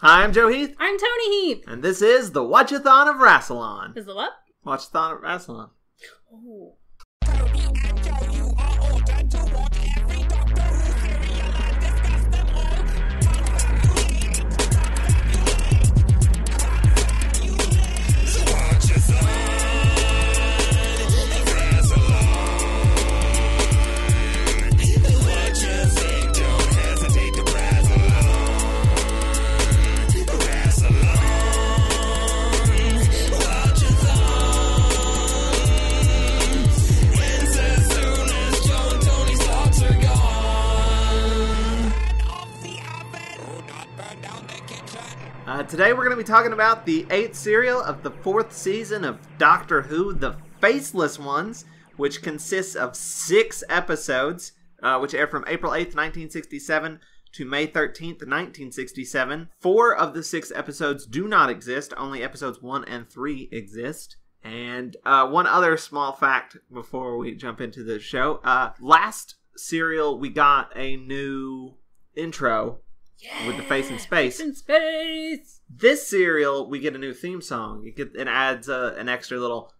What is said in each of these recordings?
Hi, I'm Joe Heath. I'm Toni Heath. And this is the Watch-A-Thon of Rassilon. Is the what? Watch-A-Thon of Rassilon. Oh. Toni and Joe, you are ordered to watch every Doctor Who serial and discuss them all. So watch your son. What you say, don't hesitate to press along. Press along. Watch your Today we're going to be talking about the 8th serial of the 4th season of Doctor Who, The Faceless Ones, which consists of 6 episodes, which aired from April 8th, 1967 to May 13th, 1967. 4 of the 6 episodes do not exist, only episodes 1 and 3 exist. And one other small fact before we jump into the show. Last serial we got a new intro. Yeah, with the face in space. Face in space. This serial, we get a new theme song. It adds an extra little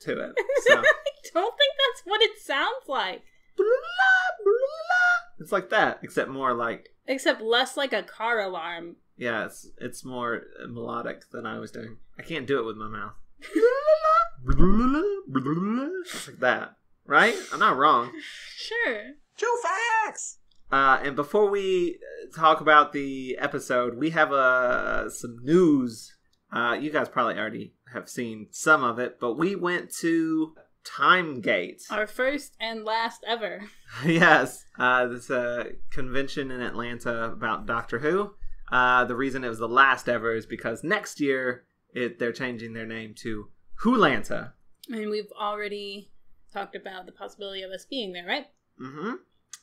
to it. So. I don't think that's what it sounds like. It's like that, except more like... Except less like a car alarm. Yeah, it's more melodic than I was doing. I can't do it with my mouth. It's like that, right? I'm not wrong. Sure. True facts! And before we talk about the episode, we have some news. You guys probably already have seen some of it, but we went to Timegate. Our first and last ever. Yes. This convention in Atlanta about Doctor Who. The reason it was the last ever is because next year they're changing their name to Wholanta. And we've already talked about the possibility of us being there, right? Mm-hmm.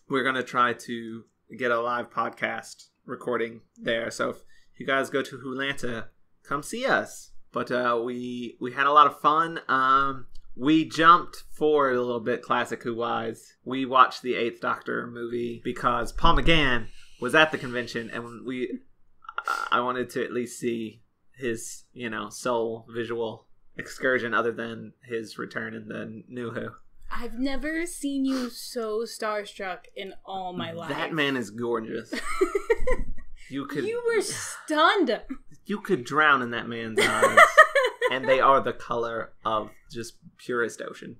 We're going to try to get a live podcast recording there. So if you guys go to Wholanta, come see us. But we had a lot of fun. We jumped forward a little bit, Classic Who-wise. We watched the 8th Doctor movie because Paul McGann was at the convention, and I wanted to at least see his, sole visual excursion other than his return in the New Who. I've never seen you so starstruck in all my life. That man is gorgeous. You were stunned. You could drown in that man's eyes. And they are the color of just purest ocean.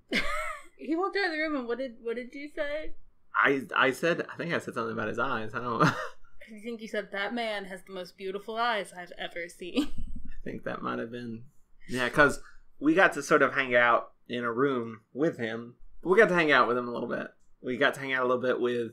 He walked out of the room and what did you say? I think I said something about his eyes. I don't know. I think you said that man has the most beautiful eyes I've ever seen. I think that might have been... Yeah, because we got to sort of hang out in a room with him. We got to hang out with him a little bit. We got to hang out a little bit with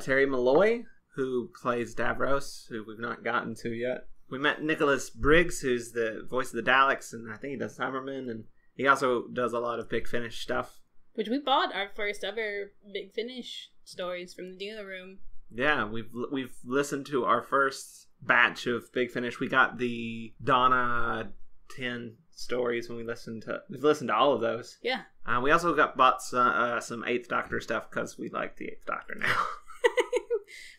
Terry Malloy, who plays Davros, who we've not gotten to yet. We met Nicholas Briggs, who's the voice of the Daleks, and I think he does Cybermen, and he also does a lot of Big Finish stuff. Which we bought our first ever Big Finish stories from the Dealer Room. Yeah, we've listened to our first batch of Big Finish. We got the Donna 10 stories when we've listened to all of those. Yeah. We also bought some 8th Doctor stuff because we like the 8th Doctor now.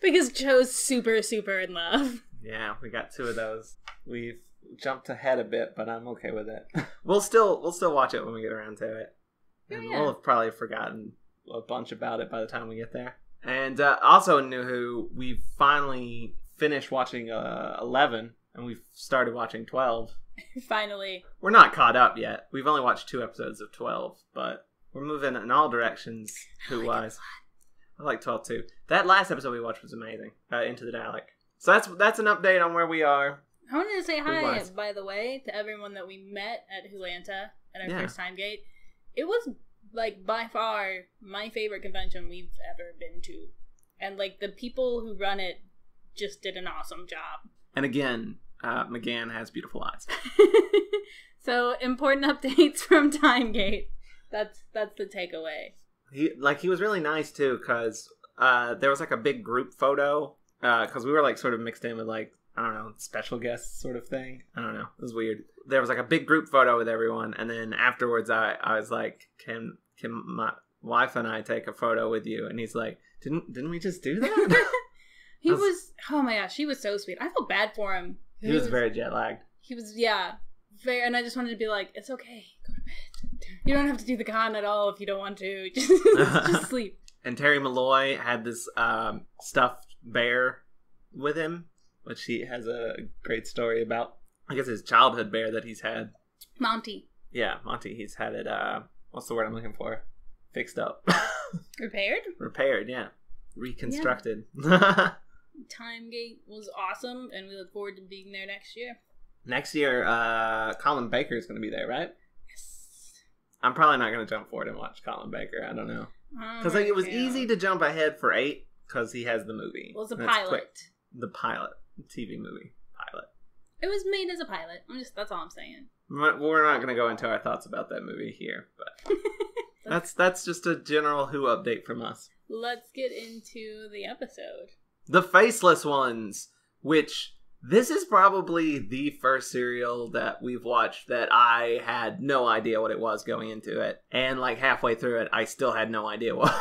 Because Joe's super, super in love. Yeah, we got 2 of those. We've jumped ahead a bit, but I'm okay with it. We'll still watch it when we get around to it. And we'll have probably forgotten a bunch about it by the time we get there. And also in New Who, we finally finished watching 11, and we've started watching 12. Finally. We're not caught up yet. We've only watched 2 episodes of 12, but we're moving in all directions Who-wise. I like 12 too. That last episode we watched was amazing. Into the Dalek. So that's an update on where we are. I wanted to say hi, by the way, to everyone that we met at Wholanta at our first Timegate. It was, by far, my favorite convention we've ever been to. And, the people who run it just did an awesome job. And again, McGann has beautiful eyes. So, important updates from Timegate. That's the takeaway. He was really nice, too, because there was, a big group photo. Because we were, sort of mixed in with, I don't know, special guests sort of thing. I don't know. It was weird. There was, a big group photo with everyone. And then afterwards, I was like, can my wife and I take a photo with you? And he's like, didn't we just do that? Oh my gosh, he was so sweet. I felt bad for him. He was very jet lagged. He was, and I just wanted to be like, it's okay, go to bed. You don't have to do the con at all if you don't want to. Just sleep. And Terry Malloy had this stuffed bear with him, which he has a great story about. I guess his childhood bear that he's had. Monty. Yeah, Monty. He's had it, what's the word I'm looking for? Fixed up. Repaired? Repaired, yeah. Reconstructed. Yeah. Timegate was awesome, and we look forward to being there next year. Next year, Colin Baker is going to be there, right? Yes. I'm probably not going to jump forward and watch Colin Baker. I don't know. Because it was easy to jump ahead for 8 because he has the movie. Well, it's a pilot. Quick. The pilot. TV movie. Pilot. It was made as a pilot. That's all I'm saying. We're not going to go into our thoughts about that movie here, but that's just a general Who update from us. Let's get into the episode. The Faceless Ones, which this is probably the first serial that we've watched that I had no idea what it was going into it. And like halfway through it, I still had no idea what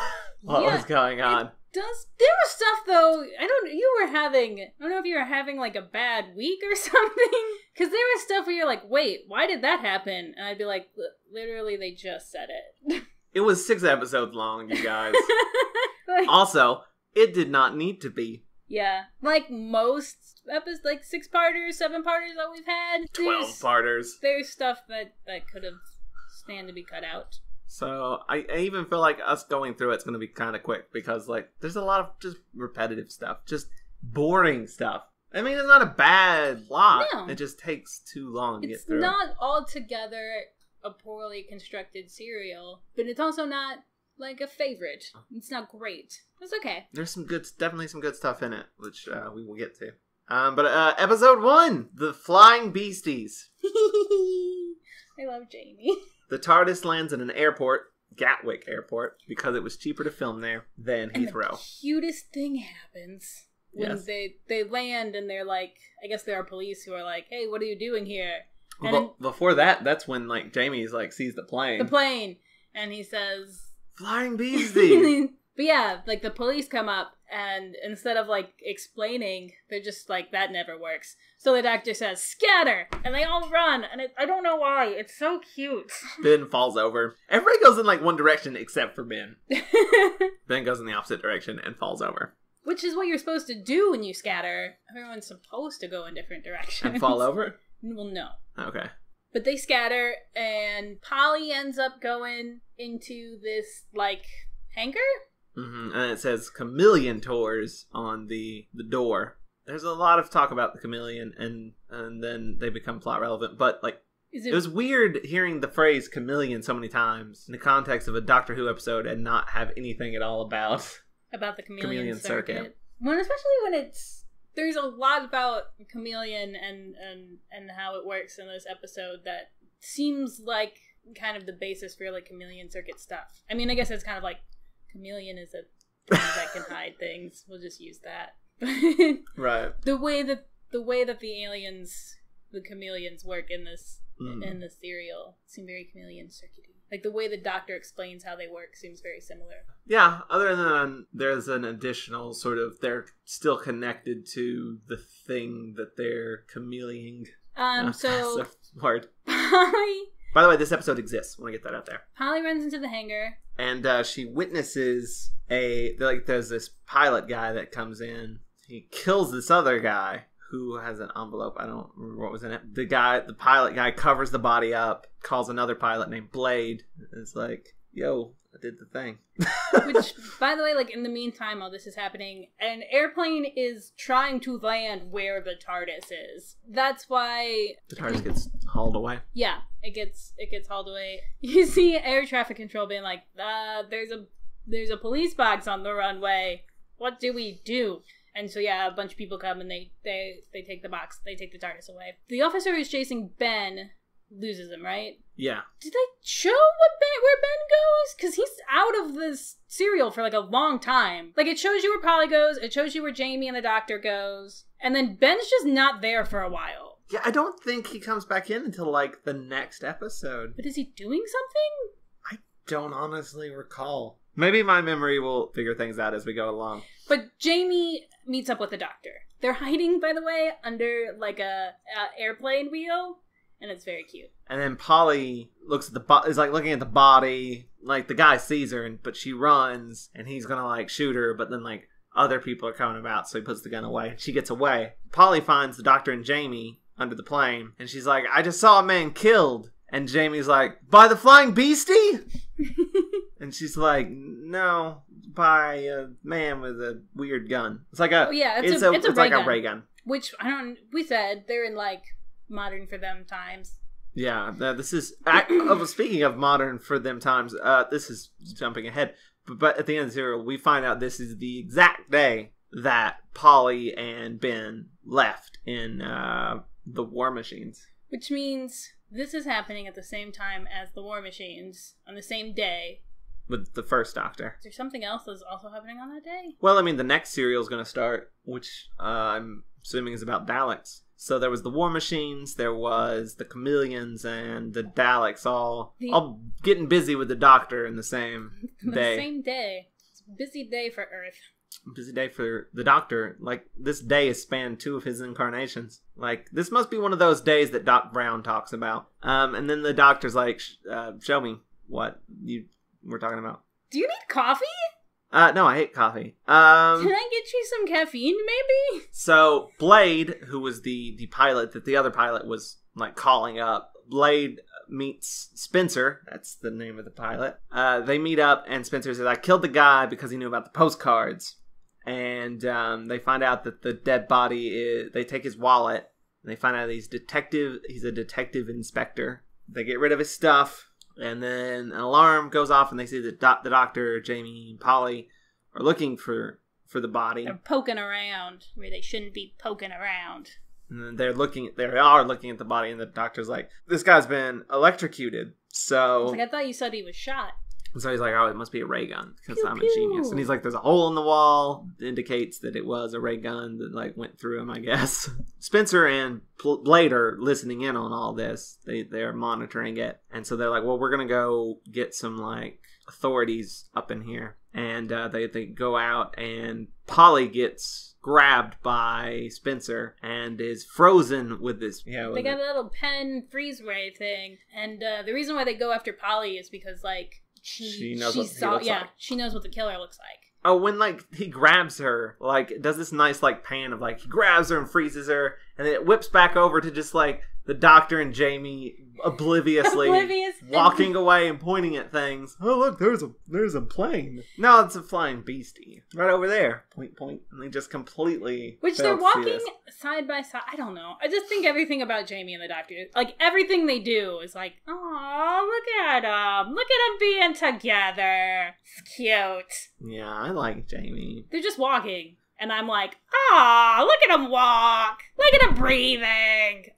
was going on. There was stuff though, I don't know if you were having like a bad week or something. Because there was stuff where you're like, wait, why did that happen? And I'd be like, literally they just said it. It was 6 episodes long, you guys. Also, it did not need to be. Yeah. Like most episodes, like 6-parters, 7-parters that we've had. 12-parters. There's stuff that could have stand to be cut out. So I even feel like us going through it's going to be kind of quick because like there's a lot of just repetitive stuff, just boring stuff. I mean, it's not a bad plot. No. It just takes too long to get through. It's not altogether a poorly constructed serial, but it's also not like a favorite. It's not great. It's okay. There's definitely some good stuff in it, which we will get to. But episode 1, the Flying Beasties. I love Jamie. The TARDIS lands in an airport, Gatwick Airport, because it was cheaper to film there than Heathrow. And the cutest thing happens when they land and they're like, I guess there are police who are like, hey, what are you doing here? Well, before that's when like Jamie's like sees the plane. And he says, Flying Beasties. But yeah, like the police come up and instead of like explaining, they're just like, that never works. So the doctor says, scatter! And they all run. And I don't know why. It's so cute. Ben falls over. Everybody goes in like one direction except for Ben. Ben goes in the opposite direction and falls over. Which is what you're supposed to do when you scatter. Everyone's supposed to go in different directions. And fall over? Well, no. Okay. But they scatter and Polly ends up going into this like hangar? Mm-hmm. And it says Chameleon Tours on the door. There's a lot of talk about the chameleon, and then they become plot relevant. But like, it was weird hearing the phrase chameleon so many times in the context of a Doctor Who episode and not have anything at all about the chameleon circuit. Well, especially when there's a lot about chameleon and how it works in this episode that seems like kind of the basis for like chameleon circuit stuff. I mean, I guess it's kind of like chameleon is a thing that can hide things. We'll just use that. Right. The way that the chameleons work in this serial seem very chameleon circuity. Like the way the Doctor explains how they work seems very similar. Yeah, other than there's an additional sort of they're still connected to the thing that they're chameleoning. So hard. Polly. By the way, this episode exists. I want to get that out there. Polly runs into the hangar. And she witnesses there's this pilot guy that comes in. He kills this other guy who has an envelope. I don't remember what was in it. The pilot guy covers the body up, calls another pilot named Blade. It's like, yo, I did the thing. Which, by the way, like in the meantime, all this is happening, an airplane is trying to land where the TARDIS is. That's why the TARDIS gets hauled away. Yeah, it gets hauled away. You see air traffic control being like, there's a police box on the runway. What do we do? And so yeah, a bunch of people come and they take the box. They take the TARDIS away. The officer who's chasing Ben loses him, right? Yeah. Did they show where Ben goes? Because he's out of this serial for like a long time. Like it shows you where Polly goes. It shows you where Jamie and the Doctor goes. And then Ben's just not there for a while. Yeah, I don't think he comes back in until like the next episode. But is he doing something? I don't honestly recall. Maybe my memory will figure things out as we go along. But Jamie meets up with the doctor. They're hiding, by the way, under like a airplane wheel, and it's very cute. And then Polly looks at is like looking at the body. Like the guy sees her, but she runs, and he's gonna like shoot her. But then like other people are coming about, so he puts the gun away. She gets away. Polly finds the doctor and Jamie under the plane, and she's like, "I just saw a man killed." And Jamie's like, "By the flying beastie?" And she's like, "No, by a man with a weird gun." It's like it's like a ray gun. Which we said they're in like modern for them times. Yeah, this is speaking of modern for them times. This is jumping ahead, but at the end of the serial, we find out this is the exact day that Polly and Ben left in the War Machines. Which means this is happening at the same time as the War Machines on the same day. With the first Doctor. Is there something else that's also happening on that day? Well, I mean, the next serial is going to start, which I'm assuming is about Daleks. So there was the War Machines, there was the Chameleons, and the Daleks all getting busy with the Doctor in the same day. The same day. It's a busy day for Earth. Busy day for the Doctor. Like, this day has spanned 2 of his incarnations. Like, this must be one of those days that Doc Brown talks about. And then the Doctor's like, show me what we're talking about. Do you need coffee? No, I hate coffee. Can I get you some caffeine, maybe? So, Blade, who was the pilot that the other pilot was, like, calling up, Blade meets Spencer. That's the name of the pilot. They meet up, and Spencer says, "I killed the guy because he knew about the postcards." And they find out that the dead body is... They take his wallet, and they find out he's a detective inspector. They get rid of his stuff. And then an alarm goes off, and they see that the Doctor, Jamie, and Polly are looking for the body. They're poking around where they shouldn't be poking around. And they are looking at the body, and the Doctor's like, "This guy's been electrocuted." So I thought you said he was shot. So he's like, "Oh, it must be a ray gun because pew, I'm pew. a genius." And he's like, "There's a hole in the wall that indicates that it was a ray gun that like went through him, I guess." Spencer and Blade are listening in on all this. They are monitoring it, and so they're like, "Well, we're gonna go get some like authorities up in here." And they go out, and Polly gets grabbed by Spencer and is frozen with this. They got a little pen freeze ray thing, and the reason why they go after Polly is because like. She knows what he looks like. She knows what the killer looks like. Oh, when like he grabs her, like does this nice like pan of like he grabs her and freezes her, and then it whips back over to just like the Doctor and Jamie obliviously walking away and pointing at things. "Oh look, there's a plane." No, it's a flying beastie right over there. Point, and they just completely. Which they're walking side by side. I don't know. I just think everything about Jamie and the Doctor, like everything they do, is like, oh, look at them being together. It's cute. Yeah, I like Jamie. They're just walking. And I'm like, look at him walk. Look at him breathing.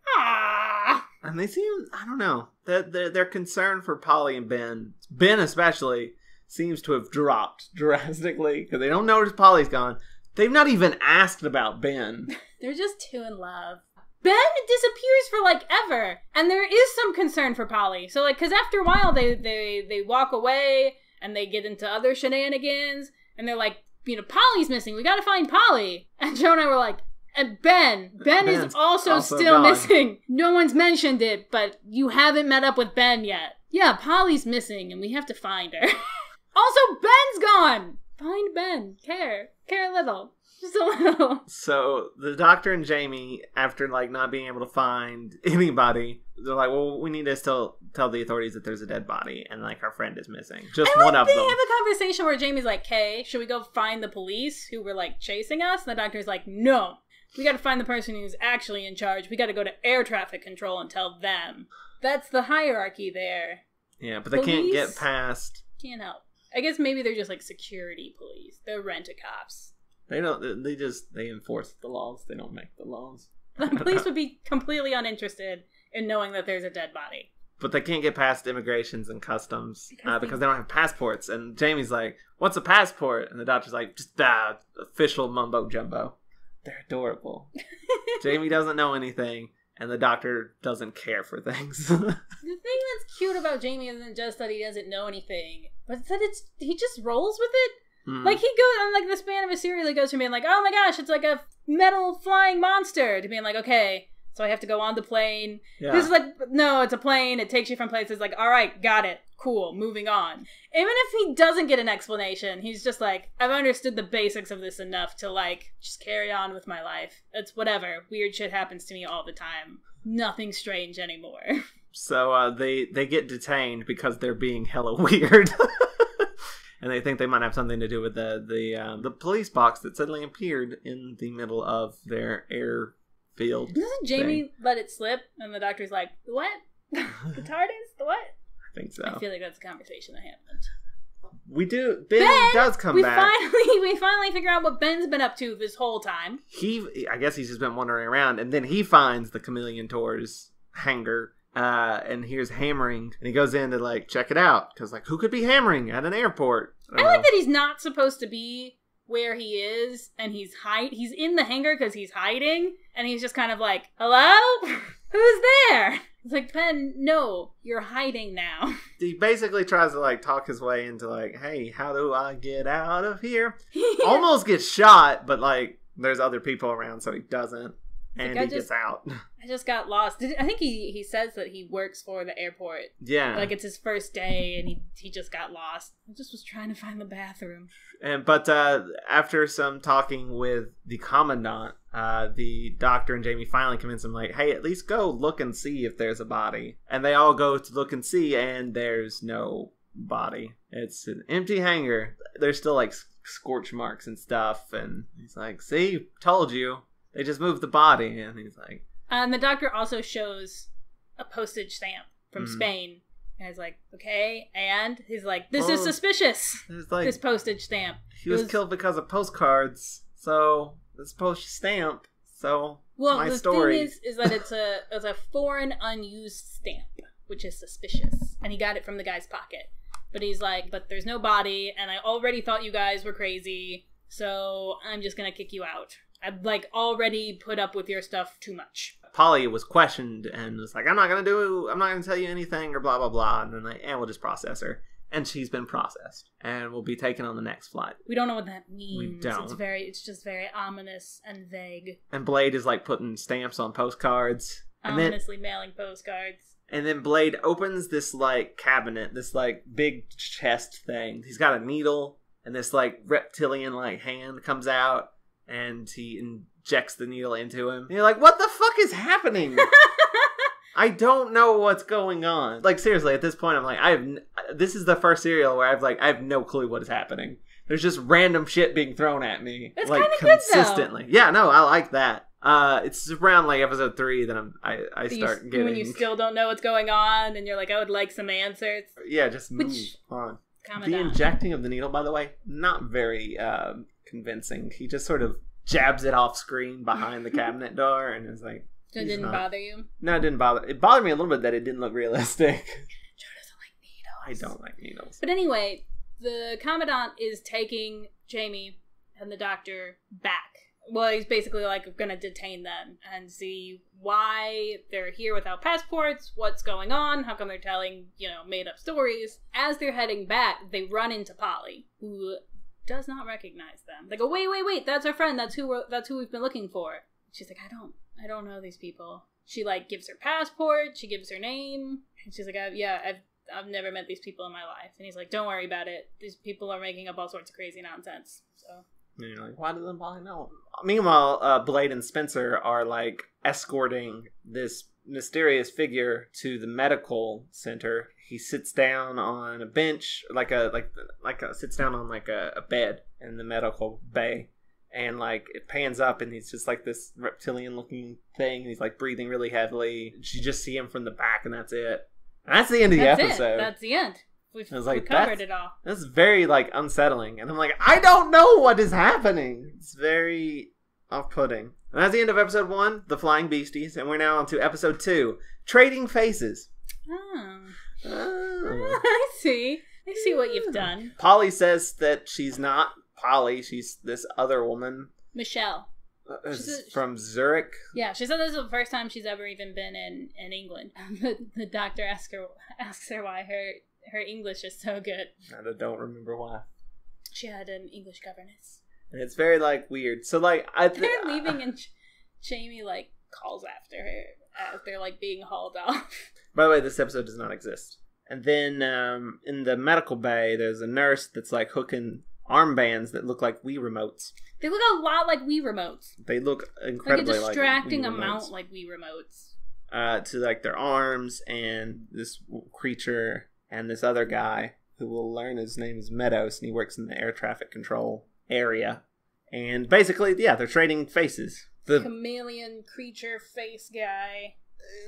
And they seem, I don't know, their concern for Polly and Ben especially, seems to have dropped drastically. Because they don't notice Polly's gone. They've not even asked about Ben. They're just too in love. Ben disappears for like ever. And there is some concern for Polly. So like, because after a while they walk away and they get into other shenanigans. And they're like, Polly's missing. We gotta find Polly. And Joe and I were like, and Ben is also still missing. No one's mentioned it, but you haven't met up with Ben yet. Yeah, Polly's missing, and we have to find her. Also, Ben's gone. Find Ben. Care a little. Just a little. So the Doctor and Jamie, after like not being able to find anybody, they're like, "Well, we need to still tell the authorities that there's a dead body and like our friend is missing." Just one of them. They have a conversation where Jamie's like, "Hey, should we go find the police who were like chasing us?" And the Doctor's like, "No, we got to find the person who's actually in charge. We got to go to air traffic control and tell them." That's the hierarchy there. Yeah, but they can't get past. Can't help. I guess maybe they're just like security police. They're rent-a-cops. They don't. They enforce the laws. They don't make the laws. The police would be completely uninterested in knowing that there's a dead body. But they can't get past immigrations and customs because they don't have passports. And Jamie's like, "What's a passport?" And the Doctor's like, "Just official mumbo jumbo." They're adorable. Jamie doesn't know anything. and the doctor doesn't care for things. The thing that's cute about Jamie isn't just that he doesn't know anything, but that he just rolls with it. Like, he goes on, like, the span of a serial, he goes from being like, oh my gosh, it's like a metal flying monster, to being like, okay, so I have to go on the plane. Yeah. This is like, no, it's a plane, it takes you from places, like, alright, got it, cool, moving on. Even if he doesn't get an explanation, he's just like, I've understood the basics of this enough to, like, just carry on with my life. It's whatever, weird shit happens to me all the time. Nothing strange anymore. So, they get detained because they're being hella weird. And they think they might have something to do with the police box that suddenly appeared in the middle of their airfield. Doesn't Jamie let it slip? And the doctor's like, the what? The TARDIS? The what? I think so. I feel like that's a conversation that happened. We do. Ben does come back. We finally figure out what Ben's been up to this whole time. I guess he's just been wandering around, and then he finds the Chameleon Tours hangar. And hears hammering, and he goes in to, like, check it out, because, like, who could be hammering at an airport? I like that he's not supposed to be where he is, and he's in the hangar because he's hiding, and he's just kind of like, hello? Who's there? It's like, Ben, no, you're hiding now. He basically tries to, like, talk his way into, like, hey, how do I get out of here? Almost gets shot, but, like, there's other people around, so he doesn't. And he gets out. I just got lost. I think he says that he works for the airport. Yeah. Like, it's his first day, and he just got lost. I just was trying to find the bathroom. But after some talking with the commandant, the doctor and Jamie finally convince him, like, hey, at least go look and see if there's a body. And they all go to look and see, and there's no body. It's an empty hangar. There's still, like, scorch marks and stuff. And he's like, see, told you. They just moved the body, and he's like... And the doctor also shows a postage stamp from Spain. And he's like, okay, and? He's like, this is suspicious, like, this postage stamp. He was killed because of postcards, so this postage stamp, so my story... Well, the thing is that it's a foreign unused stamp, which is suspicious. And he got it from the guy's pocket. But he's like, but there's no body, and I already thought you guys were crazy, so I'm just gonna kick you out. I've, like, already put up with your stuff too much. Polly was questioned and was like, I'm not going to tell you anything or blah, blah, blah. And then we'll just process her. And she's been processed and will be taken on the next flight. We don't know what that means. We don't. It's just very ominous and vague. And Blade is, like, putting stamps on postcards. Ominously mailing postcards. And then Blade opens this, like, cabinet, this, like, big chest thing. He's got a needle and this, like, reptilian, like, hand comes out. And he injects the needle into him. And you're like, what the fuck is happening? I don't know what's going on. Like, seriously, at this point, I'm like, this is the first serial where I have no clue what is happening. There's just random shit being thrown at me. That's like, consistently. Good, though. Yeah, no, I like that. It's around, like, episode 3 that I start getting... When you still don't know what's going on, and you're like, I would like some answers. Yeah, just move on. The injecting of the needle, by the way, not very... convincing. He just sort of jabs it off screen behind the cabinet door and is like... So it didn't bother you? No, it didn't bother. It bothered me a little bit that it didn't look realistic. Joe doesn't like needles. I don't like needles. But anyway, the commandant is taking Jamie and the doctor back. Well, he's basically, like, gonna detain them and see why they're here without passports, what's going on, how come they're telling, made-up stories. As they're heading back, they run into Polly, who... does not recognize them. They go, wait, that's our friend. That's who we've been looking for. She's like, I don't know these people. She, like, gives her passport. She gives her name. And she's like, I've never met these people in my life. And he's like, don't worry about it. These people are making up all sorts of crazy nonsense. So. And you're like, why does them Polly know? Meanwhile, Blade and Spencer are, like, escorting this mysterious figure to the medical center. He sits down on a bench, sits down on like a bed in the medical bay, and like it pans up, and he's just like this reptilian looking thing. And he's like breathing really heavily. You just see him from the back, and that's it. And that's the end of the episode. That's the end. We've like, covered it all. That's very like unsettling, and I'm like, I don't know what is happening. It's very off-putting. And that's the end of episode 1, The Flying Beasties, and we're now on to episode 2, Trading Faces. Oh. I see what you've done. Polly says that she's not Polly, she's this other woman. Michelle. From Zurich. Yeah, she said this is the first time she's ever even been in England. The doctor asks her why her English is so good. I don't remember why. She had an English governess. And it's very, like, weird. So, like, they're leaving and Jamie, like, calls after her as they're, like, being hauled off. By the way, this episode does not exist. And then in the medical bay, there's a nurse that's, like, hooking armbands that look like Wii remotes. They look a lot like Wii remotes. They look incredibly like a distracting Wii amount like Wii remotes. To, like, their arms, and this creature and this other guy who will learn his name is Meadows, and he works in the air traffic control area. And basically, yeah, they're trading faces. The chameleon creature face guy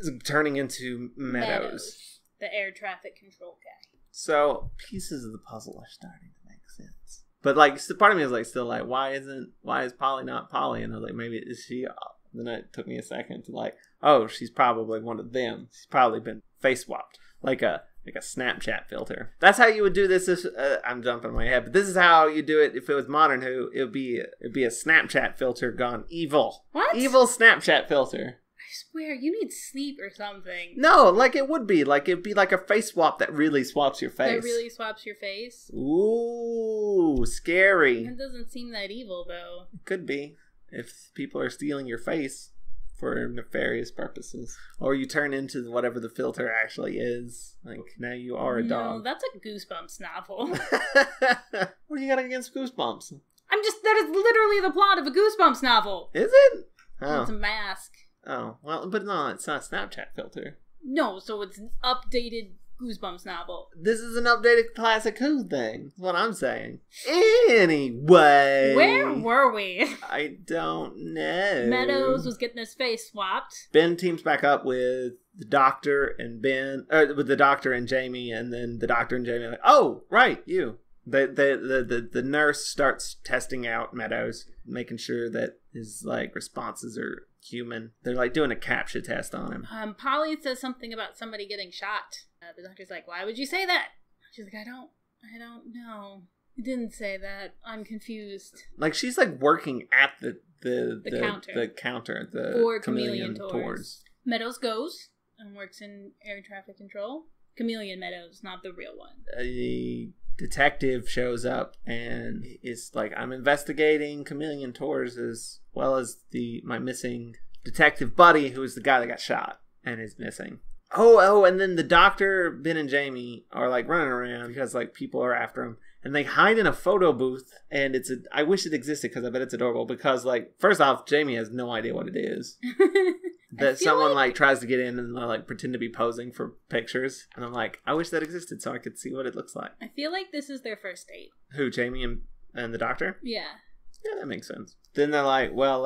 is turning into Meadows, the air traffic control guy. So pieces of the puzzle are starting to make sense. But, like, part of me is, like, still like, why is Polly not Polly? And I was like, maybe is she? Then it took me a second to, like, oh, she's probably one of them. She's probably been face swapped, like a Snapchat filter. That's how you would do this. I'm jumping in my head, but this is how you do it if it was Modern Who. It'd be a Snapchat filter gone evil. What? Evil Snapchat filter. I swear, you need sleep or something. No, like it would be. Like it'd be like a face swap that really swaps your face. That really swaps your face? Ooh, scary. That doesn't seem that evil, though. It could be. If people are stealing your face for nefarious purposes. Or you turn into whatever the filter actually is. Like, now you are a dog. No, that's a Goosebumps novel. What do you got against Goosebumps? That is literally the plot of a Goosebumps novel. Is it? Oh. It's a mask. Oh, well, but no, it's not a Snapchat filter. No, so it's an updated Goosebumps novel. This is an updated classic Who thing. That's what I'm saying. Anyway. Where were we? I don't know. Meadows was getting his face swapped. Ben teams back up with the doctor and with the doctor and Jamie, and then the doctor and Jamie are like, oh, right, you. The nurse starts testing out Meadows, making sure that his, like, responses are human. They're, like, doing a CAPTCHA test on him. Polly says something about somebody getting shot. The doctor's like, why would you say that? She's like, I don't know. You didn't say that. I'm confused. Like, she's, like, working at the counter. For Chameleon Tours. Meadows goes and works in air traffic control. Chameleon Meadows, not the real one. A detective shows up and is like, I'm investigating Chameleon Tours as well as my missing detective buddy, who is the guy that got shot and is missing. Oh, and then the doctor, Ben, and Jamie are, like, running around because, like, people are after him. And they hide in a photo booth, and I wish it existed because I bet it's adorable. Because, like, first off, Jamie has no idea what it is. That someone, like, tries to get in and, like, pretend to be posing for pictures. And I'm like, I wish that existed so I could see what it looks like. I feel like this is their first date. Who, Jamie and the doctor? Yeah. Yeah, that makes sense. Then they're like, well,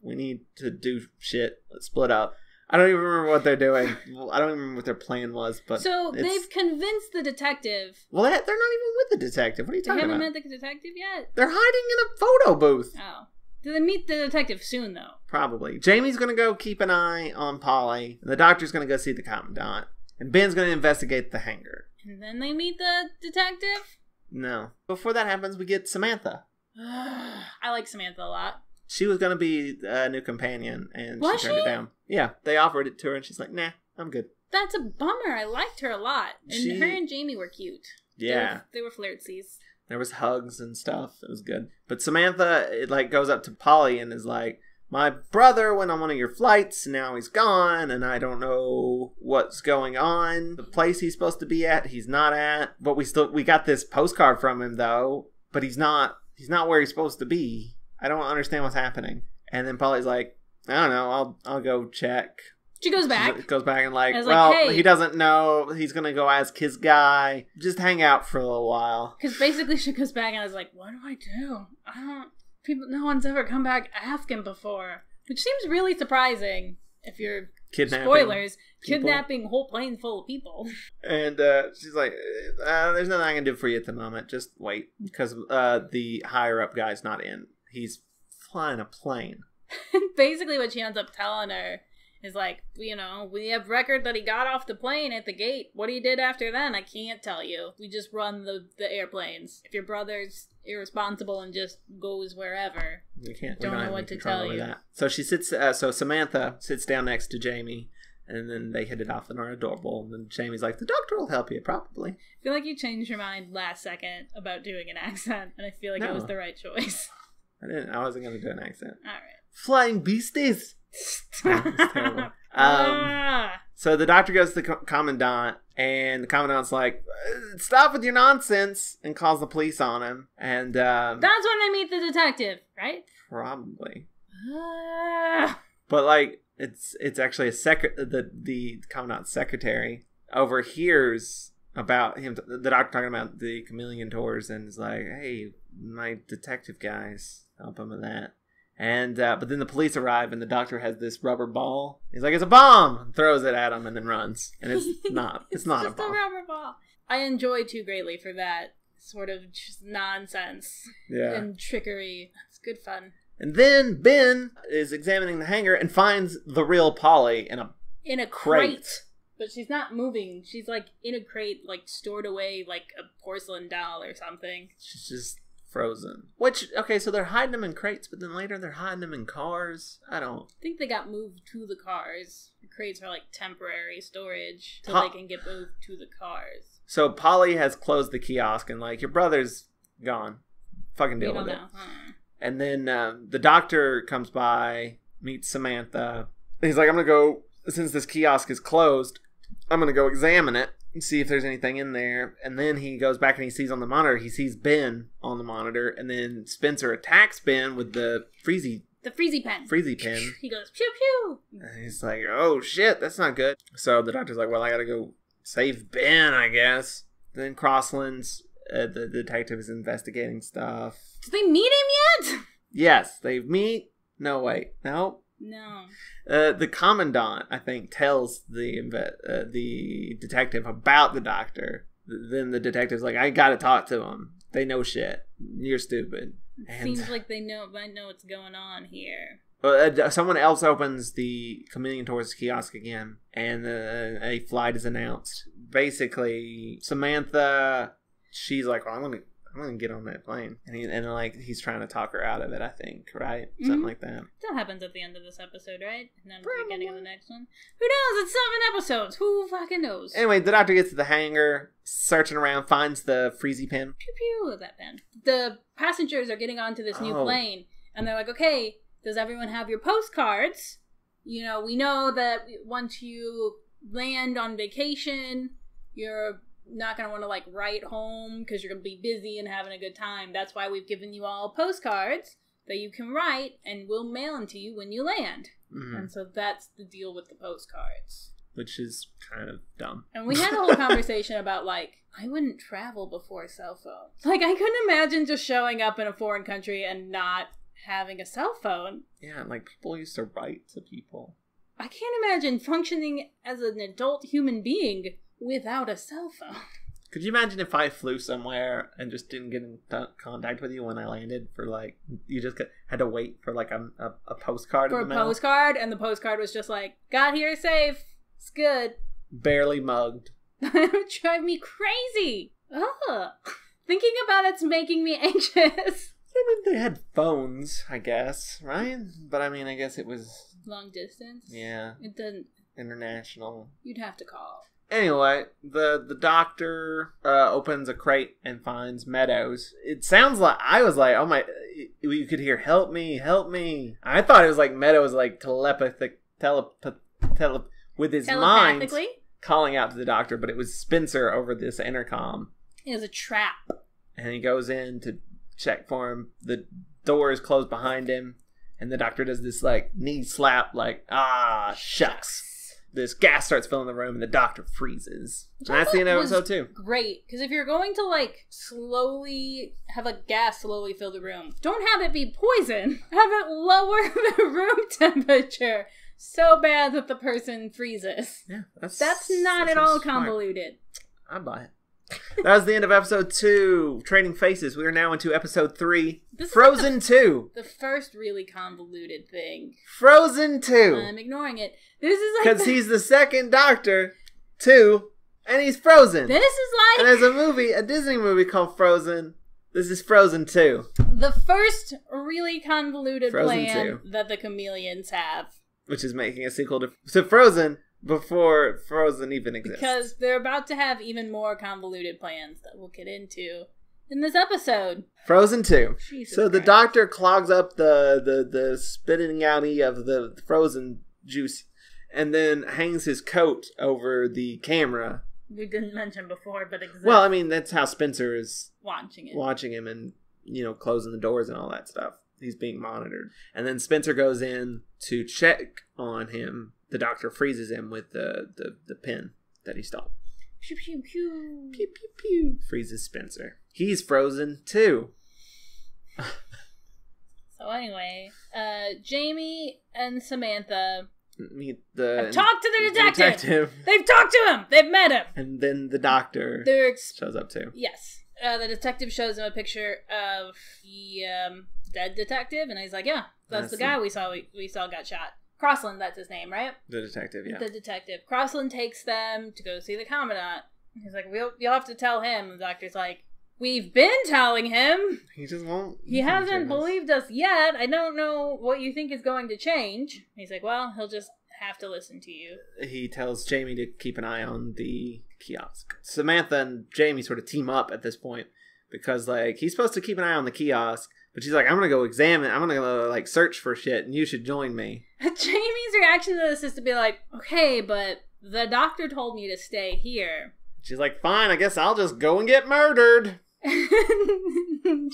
we need to do shit. Let's split up. I don't even remember what they're doing. I don't even remember what their plan was. But so they've convinced the detective. Well, they're not even with the detective. What are you talking about? They haven't met the detective yet? They're hiding in a photo booth. Oh. Do they meet the detective soon, though? Probably. Jamie's going to go keep an eye on Polly. And the doctor's going to go see the commandant. And Ben's going to investigate the hangar. And then they meet the detective? No. Before that happens, we get Samantha. I like Samantha a lot. She was going to be a new companion, and she turned it down. Yeah, they offered it to her, and she's like, nah, I'm good. That's a bummer. I liked her a lot. And her and Jamie were cute. Yeah. They were flirtsies. There was hugs and stuff. It was good. But Samantha, goes up to Polly and is like, my brother went on one of your flights, and now he's gone, and I don't know what's going on. The place he's supposed to be at, he's not at. But we got this postcard from him, though. But he's not where he's supposed to be. I don't understand what's happening. And then Polly's like, I don't know, I'll go check. She goes back. She goes back and like, hey. He doesn't know. He's going to go ask his guy. Just hang out for a little while. Because basically she goes back and I was like, what do I do? No one's ever come back asking before. Which seems really surprising if you're... Spoilers. Kidnapping whole planes full of people. And she's like, there's nothing I can do for you at the moment. Just wait. Because the higher up guy's not in. He's flying a plane. Basically what she ends up telling her He's like, we have record that he got off the plane at the gate. What he did after then, I can't tell you. We just run the airplanes. If your brother's irresponsible and just goes wherever, we don't know what to tell you. That. So she sits. So Samantha sits down next to Jamie, and then they hit it off and are adorable. And then Jamie's like, "The doctor will help you, probably." I feel like you changed your mind last second about doing an accent, and I feel like it was the right choice. I wasn't gonna do an accent. All right. Flying beasties. That's terrible. So the doctor goes to the commandant, and the commandant's like, "Stop with your nonsense," and calls the police on him. And that's when they meet the detective, right? Probably. But like, it's actually the commandant's secretary overhears about him, the doctor talking about the chameleon tours, and is like, "Hey, my detective guys, help him with that." And but then the police arrive, and the doctor has this rubber ball. He's like, "It's a bomb!" and throws it at him, and then runs. And it's not. It's not just a bomb. A rubber ball. I enjoy too greatly for that sort of just nonsense and trickery. It's good fun. And then Ben is examining the hangar and finds the real Polly in a crate. But she's not moving. She's like in a crate, like stored away like a porcelain doll or something. She's just frozen. Which, okay, so they're hiding them in crates, but then later they're hiding them in cars. I think they got moved to the cars. The crates are like temporary storage till they can get moved to the cars. So Polly has closed the kiosk and like, your brother's gone. Fucking deal with it. And then the doctor comes by, meets Samantha. He's like, "I'm gonna go, since this kiosk is closed, I'm gonna go examine it and see if there's anything in there." And then he goes back and he sees on the monitor, he sees Ben on the monitor, and then Spencer attacks Ben with the freezy pen. He goes, pew pew. And he's like, "Oh shit, that's not good." So the doctor's like, "Well, I gotta go save Ben, I guess." Then Crossland's the detective is investigating stuff. Did they meet him yet? Yes, they meet. No, wait, no. The commandant, I think, tells the detective about the doctor. Then the detective's like, "I gotta talk to him. They know shit. You're stupid." Seems like they might know what's going on here. Someone else opens the Chameleon Tours kiosk again, and a flight is announced. Basically, Samantha, she's like, "Well, I'm gonna get on that plane," and like he's trying to talk her out of it. I think, right? Something like that. That happens at the end of this episode, right? And then the beginning of the next one. Who knows? It's 7 episodes. Who fucking knows? Anyway, the doctor gets to the hangar, searching around, finds the freezy pen. Pew pew, that pen. The passengers are getting onto this new plane, and they're like, "Okay, does everyone have your postcards? We know that once you land on vacation, you're not going to want to like write home because you're going to be busy and having a good time. That's why we've given you all postcards that you can write, and we'll mail them to you when you land." Mm-hmm. And so that's the deal with the postcards. Which is kind of dumb. And we had a whole conversation about like, I wouldn't travel before cell phones. Like, I couldn't imagine just showing up in a foreign country and not having a cell phone. Yeah, like people used to write to people. I can't imagine functioning as an adult human being without a cell phone. Could you imagine if I flew somewhere and just didn't get in contact with you when I landed for like, you just had to wait for like a postcard for a postcard, and the postcard was just like, "Got here safe. It's good." Barely mugged. That would drive me crazy. Ugh. Thinking about it's making me anxious. I mean, they had phones, I guess, right? But I mean, I guess it was long distance. Yeah. It doesn't. International. You'd have to call. Anyway, the doctor opens a crate and finds Meadows. It sounds like, I was like, oh my, you could hear, "Help me, help me." I thought it was like Meadows like with his mind calling out to the doctor, but it was Spencer over this intercom. It was a trap. And he goes in to check for him. The door is closed behind him, and the doctor does this like knee slap, like, "Ah, shucks." This gas starts filling the room, and the doctor freezes. And that's the end of episode 2. Great, because if you're going to like slowly have a gas slowly fill the room, don't have it be poison. Have it lower the room temperature so bad that the person freezes. Yeah, that's not at all convoluted. I buy it. That was the end of episode 2, Trading Faces. We are now into episode 3. Frozen 2. The first really convoluted thing. Frozen 2. I'm ignoring it. This is like... Because he's the second Doctor, 2, and he's frozen. This is like... And there's a Disney movie called Frozen. This is Frozen 2. The first really convoluted Frozen plan 2. that the Chameleons have. Which is making a sequel to Frozen before Frozen even exists. Because they're about to have even more convoluted plans that we'll get into in this episode. Frozen 2. Jesus so the Christ. Doctor clogs up the spitting outie of the frozen juice and then hangs his coat over the camera. We didn't mention before, but exists. Well, I mean, that's how Spencer is watching him and, closing the doors and all that stuff. He's being monitored. And then Spencer goes in to check on him. The Doctor freezes him with the pin that he stole. Pew, pew, pew. Pew, pew, pew. Freezes Spencer. He's frozen, too. So anyway, Jamie and Samantha Meet have talked to the detective. They've talked to him. They've met him. And then the Doctor shows up, too. Yes. The detective shows him a picture of the dead detective, and he's like, yeah, that's the guy we saw got shot. Crossland, that's his name, right? The detective, yeah. The detective. Crossland takes them to go see the Commandant. He's like, you'll have to tell him. The Doctor's like, we've been telling him. He just won't. He hasn't believed us yet. I don't know what you think is going to change. He's like, well, he'll just have to listen to you. He tells Jamie to keep an eye on the kiosk. Samantha and Jamie sort of team up at this point because, he's supposed to keep an eye on the kiosk, but she's like, I'm going to go examine, I'm going to go, search for shit, and you should join me. Jamie's reaction to this is to be like, okay, but the Doctor told me to stay here. She's like, fine, I guess I'll just go and get murdered.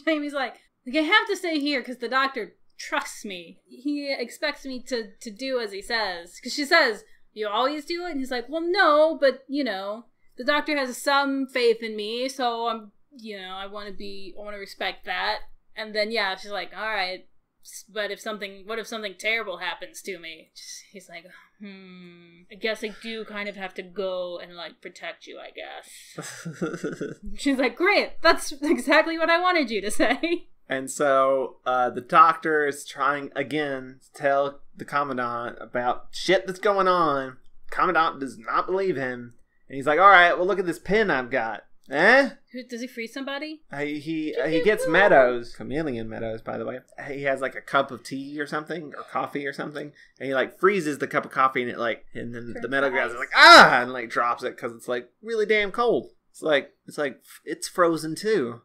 Jamie's like, I have to stay here because the Doctor trusts me. He expects me to do as he says. Because she says, you always do it? And he's like, well, no, but, the Doctor has some faith in me, so I'm, I want to respect that. And then, yeah, she's like, all right, but what if something terrible happens to me? He's like, I guess I do kind of have to go and, protect you, I guess. She's like, great, that's exactly what I wanted you to say. And so the Doctor is trying again to tell the Commandant about shit that's going on. Commandant does not believe him. And he's like, all right, well, look at this pin I've got. Eh? Does he free somebody? He gets Meadows. Chameleon Meadows, by the way. He has a cup of tea or something, or coffee or something. And he freezes the cup of coffee and and then the Meadow guy is like, ah! And drops it because it's really damn cold. It's frozen too.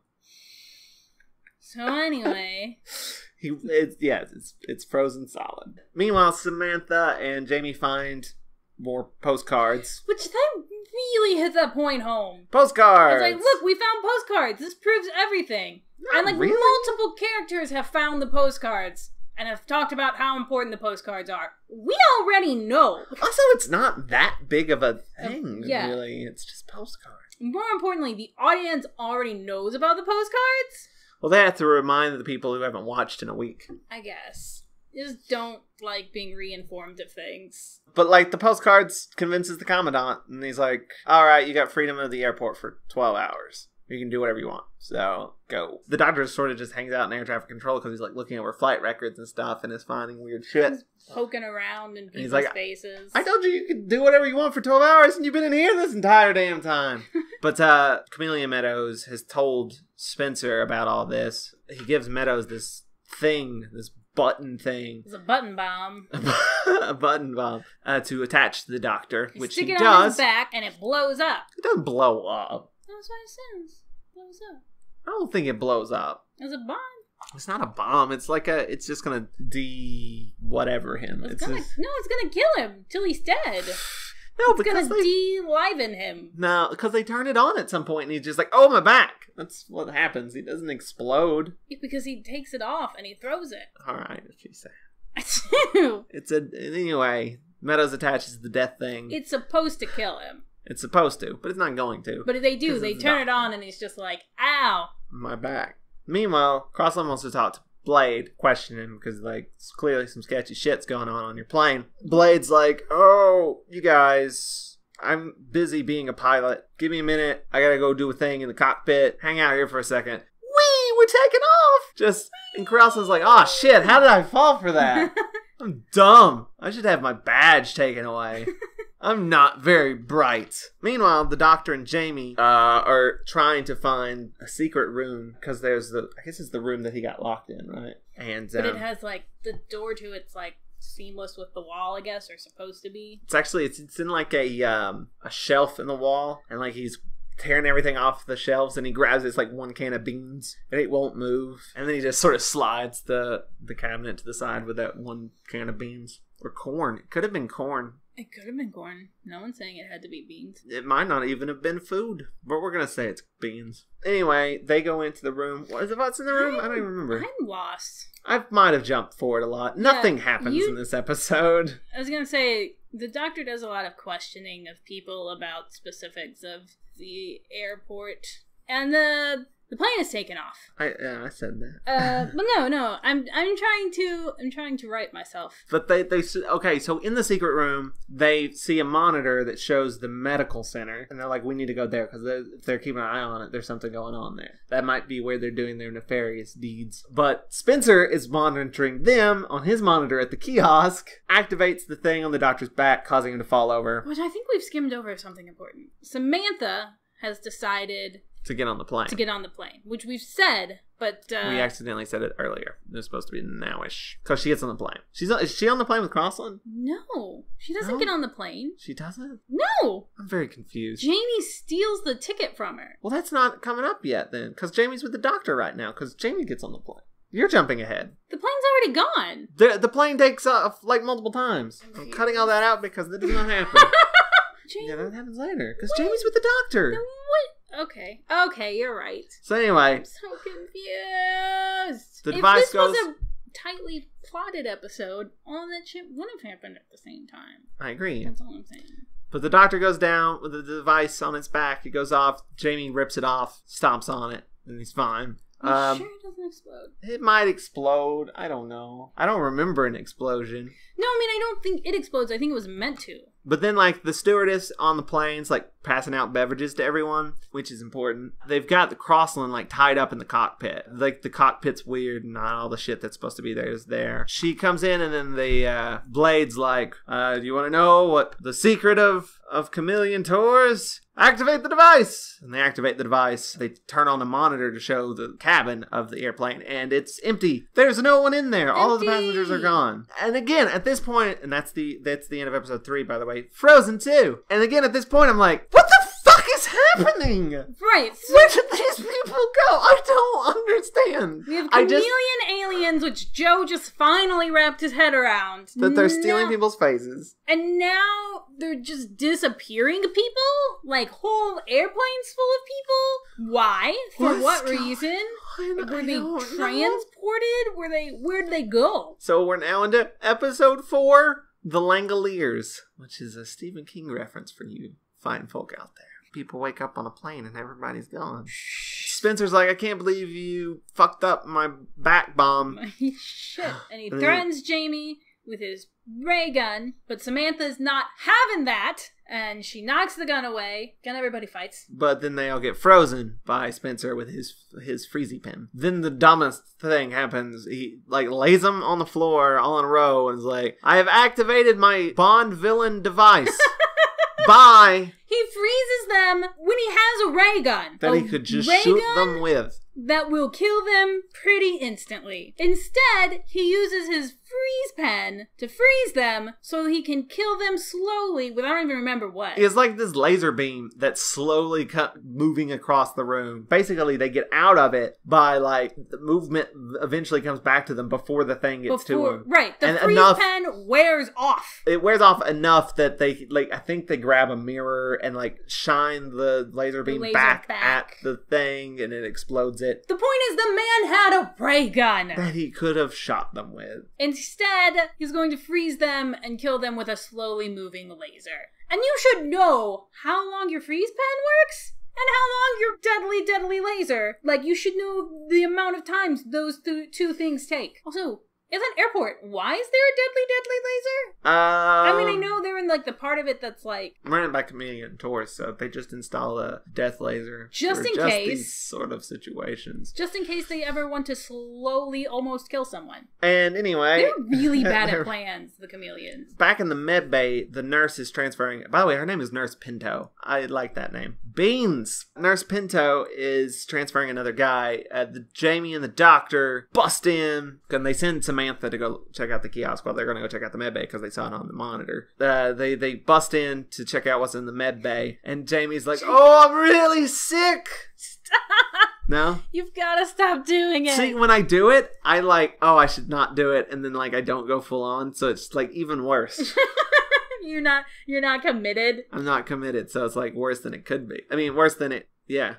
So anyway, it's frozen solid. Meanwhile, Samantha and Jamie find more postcards, which that really hits that point home. Postcards. It's look, we found postcards. This proves everything. Not and really? Multiple characters have found the postcards and have talked about how important the postcards are. We already know. Also, it's not that big of a thing. Really. It's just postcards. More importantly, the audience already knows about the postcards. Well, they have to remind the people who haven't watched in a week. I guess. You just don't like being re-informed of things. But, the postcards convinces the Commandant, and he's like, all right, you got freedom of the airport for 12 hours. You can do whatever you want. So, go. The Doctor sort of just hangs out in air traffic control because he's, looking over flight records and stuff and is finding weird shit. He's poking around in people's faces. I told you could do whatever you want for 12 hours, and you've been in here this entire damn time. But Chameleon Meadows has told Spencer about all this. He gives Meadows this button thing. It's a button bomb. A button bomb to attach to the Doctor, which he does. Stick it on his back, and it blows up. It doesn't blow up. That's what it says. It blows up. I don't think it blows up. It's a bomb. It's not a bomb. It's it's just gonna whatever him. It's gonna kill him till he's dead. No, it's gonna de-liven him. No, because they turn it on at some point, and he's just like, oh, my back. That's what happens. He doesn't explode. Because he takes it off, and he throws it. All right, if you say. Anyway, Meadows attaches the death thing. It's supposed to kill him. It's supposed to, but it's not going to. But they do. They turn it on, and he's just like, ow. My back. Meanwhile, Crossland wants to talk to Blade, question him, because, clearly some sketchy shit's going on your plane. Blade's like, oh, you guys, I'm busy being a pilot. Give me a minute. I gotta go do a thing in the cockpit. Hang out here for a second. We're taking off! And Krause's like, oh shit, how did I fall for that? I'm dumb. I should have my badge taken away. I'm not very bright. Meanwhile, the Doctor and Jamie are trying to find a secret room because there's I guess it's the room that he got locked in, right? And but it has like the door to it's like seamless with the wall, I guess, or supposed to be. It's actually it's in like a shelf in the wall, and like he's tearing everything off the shelves, and he grabs it's like one can of beans, and it won't move, and then he just sort of slides the cabinet to the side with that one can of beans or corn. It could have been corn. It could have been corn. No one's saying it had to be beans. It might not even have been food, but we're gonna say it's beans. Anyway, they go into the room. What's in the room? I don't even remember. I'm lost. I might have jumped forward a lot. Nothing happens in this episode. I was gonna say, the Doctor does a lot of questioning of people about specifics of the airport, and the plane is taken off. I said that. But no, I'm trying to right myself. But they okay. So in the secret room, they see a monitor that shows the medical center, and they're like, "We need to go there because if they're keeping an eye on it, there's something going on there. That might be where they're doing their nefarious deeds." But Spencer is monitoring them on his monitor at the kiosk. Activates the thing on the Doctor's back, causing him to fall over. Which I think we've skimmed over something important. Samantha has decided to get on the plane. Which we've said, but we accidentally said it earlier. It was supposed to be nowish because she gets on the plane. Is she on the plane with Crosland? No, she doesn't get on the plane. She doesn't? No. I'm very confused. Jamie steals the ticket from her. Well, that's not coming up yet then, because Jamie's with the Doctor right now. Because Jamie gets on the plane. You're jumping ahead. The plane's already gone. The plane takes off like multiple times. I'm cutting all that out because that does not happen. Yeah, that happens later. Because Jamie's with the Doctor. Then what? Okay, you're right. So anyway. I'm so confused. The device goes... This was a tightly plotted episode, all that shit wouldn't have happened at the same time. I agree. That's all I'm saying. But the Doctor goes down with the device on its back. It goes off. Jamie rips it off, stomps on it, and he's fine. I'm sure it doesn't explode. It might explode. I don't know. I don't remember an explosion. No, I mean, I don't think it explodes. I think it was meant to. But then, like, the stewardess on the plane's, like, passing out beverages to everyone, which is important. They've got the Crossland, like, tied up in the cockpit. Like, the cockpit's weird, and not all the shit that's supposed to be there is there. She comes in, and then the Blade's like, do you want to know what the secret of chameleon tours? Activate the device! And they activate the device. They turn on the monitor to show the cabin of the airplane, and it's empty. There's no one in there. All of the passengers are gone. And again, at this point, and that's the end of episode 3, by the way, Frozen 2. And again, at this point, I'm like, what the fuck is happening? Right. So where did these people go? I don't understand. We have chameleon aliens, which Joe just finally wrapped his head around. That they're stealing people's faces. And now they're just disappearing people? Like whole airplanes full of people? Why? For what reason? Were they transported? Where'd they go? So we're now into episode 4, The Langoliers, which is a Stephen King reference for you fine folk out there. People wake up on a plane and everybody's gone. Spencer's like, I can't believe you fucked up my back bomb. Shit. And he threatens Jamie with his ray gun, but Samantha's not having that, and she knocks the gun away. Again, everybody fights. But then they all get frozen by Spencer with his freezy pen. Then the dumbest thing happens. He, like, lays them on the floor all in a row and is like, I have activated my Bond villain device. Bye. He freezes them when he has a ray gun. That he could just shoot them with. That will kill them pretty instantly. Instead, he uses his freeze pen to freeze them so he can kill them slowly with I don't even remember what. It's like this laser beam that's slowly moving across the room. Basically, they get out of it by, like, the movement eventually comes back to them before the thing gets to them. Right. The freeze pen wears off. It wears off enough that they, like, I think they grab a mirror and, like, shine the laser beam back at the thing and it explodes it. The point is the man had a ray gun that he could have shot them with. Instead, he's going to freeze them and kill them with a slowly moving laser. And you should know how long your freeze pen works and how long your deadly laser. Like, you should know the amount of times those two things take. Also, it's an airport. Why is there a deadly laser? I mean, I know they're in, like, like the part of it that's like ran by Chameleon Tours, so they just install a death laser just in case these sort of situations. Just in case they ever want to slowly almost kill someone. And anyway, they're really bad at plans, the Chameleons. Back in the med bay, the nurse is transferring. By the way, her name is Nurse Pinto. I like that name. Beans. Nurse Pinto is transferring another guy. Jamie and the doctor bust in, and they send Samantha to go check out the kiosk while they're going to go check out the med bay because they saw it on the monitor. They bust in to check out what's in the med bay, and Jamie's like, "Oh, I'm really sick." Stop. No? You've got to stop doing it. See, when I do it, I like, oh, I should not do it, and then like I don't go full on, so it's like even worse. You're not committed. I'm not committed, so it's like worse than it could be. I mean, worse than it. Yeah.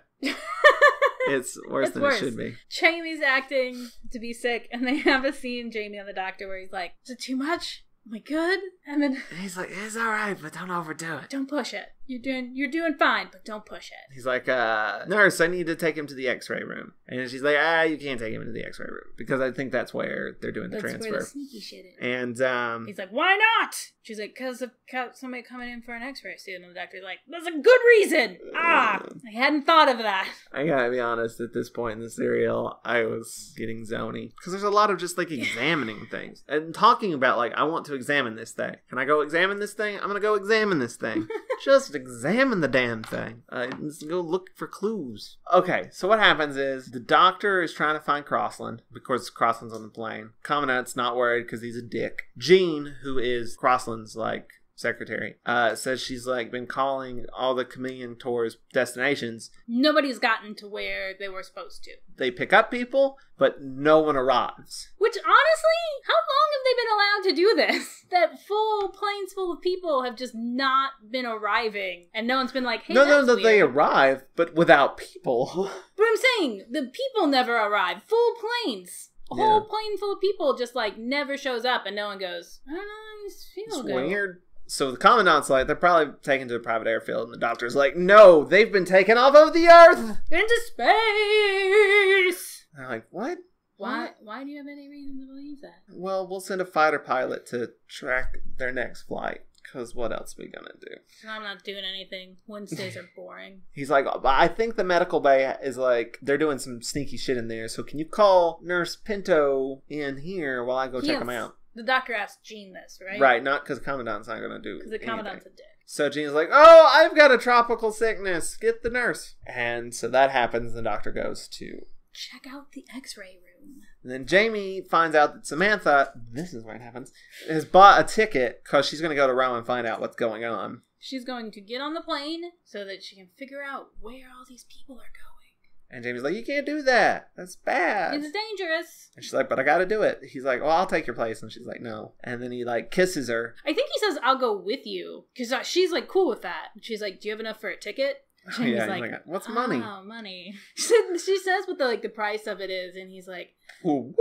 It's worse than it should be. Jamie's acting to be sick, and they have a scene, Jamie and the doctor, where he's like, "Is it too much? Am I good?" And then he's like, "It's all right, but don't overdo it. Don't push it. You're doing fine, but don't push it." He's like, "Nurse, I need to take him to the X-ray room." And she's like, "You can't take him to the X-ray room because I think that's where they're doing the transfer." Where the sneaky shit is. And he's like, "Why not?" She's like, "Because of somebody coming in for an X-ray soon." And the doctor's like, "That's a good reason." I hadn't thought of that. I gotta be honest. At this point in the serial, I was getting zony because there's a lot of just like examining things and talking about like, I want to examine this thing. Can I go examine this thing? I'm gonna go examine this thing. Just examine the damn thing. Let's go look for clues. Okay, so what happens is the doctor is trying to find Crossland because Crossland's on the plane. Commandant's not worried because he's a dick. Jean, who is Crossland's like secretary, says she's like been calling all the Chameleon Tours destinations. Nobody's gotten to where they were supposed to. They pick up people, but no one arrives. Which honestly, how long have they been allowed to do this? That full planes full of people have just not been arriving, and no one's been like, "Hey, no, weird." They arrive, but without people. But I'm saying the people never arrive. Full planes. A whole plane full of people just like never shows up, and no one goes, "I don't know, I just feel good." Weird. So the commandant's like, they're probably taken to a private airfield, and the doctor's like, "No, they've been taken off of the Earth into space." And I'm like, what? Why do you have any reason to believe that? Well, we'll send a fighter pilot to track their next flight. Because what else are we gonna do? I'm not doing anything. Wednesdays are boring. He's like, I think the medical bay is like, they're doing some sneaky shit in there. So can you call Nurse Pinto in here while I go check them out? The doctor asked Jean this, right? Right, not because the commandant's not gonna do it. Because the commandant's a dick. So Jean's like, "Oh, I've got a tropical sickness. Get the nurse." And so that happens. The doctor goes to check out the X-ray room. And then Jamie finds out that Samantha, this is where it happens, has bought a ticket because she's going to go to Rome and find out what's going on. She's going to get on the plane so that she can figure out where all these people are going. And Jamie's like, "You can't do that. That's bad. It's dangerous." And she's like, "But I got to do it." He's like, "Well, I'll take your place." And she's like, "No." And then he like kisses her. I think he says, "I'll go with you." Because she's like cool with that. She's like, "Do you have enough for a ticket?" Oh, yeah, like, "What's money?" "Oh, money." She says what the price of it is, and he's like, "What?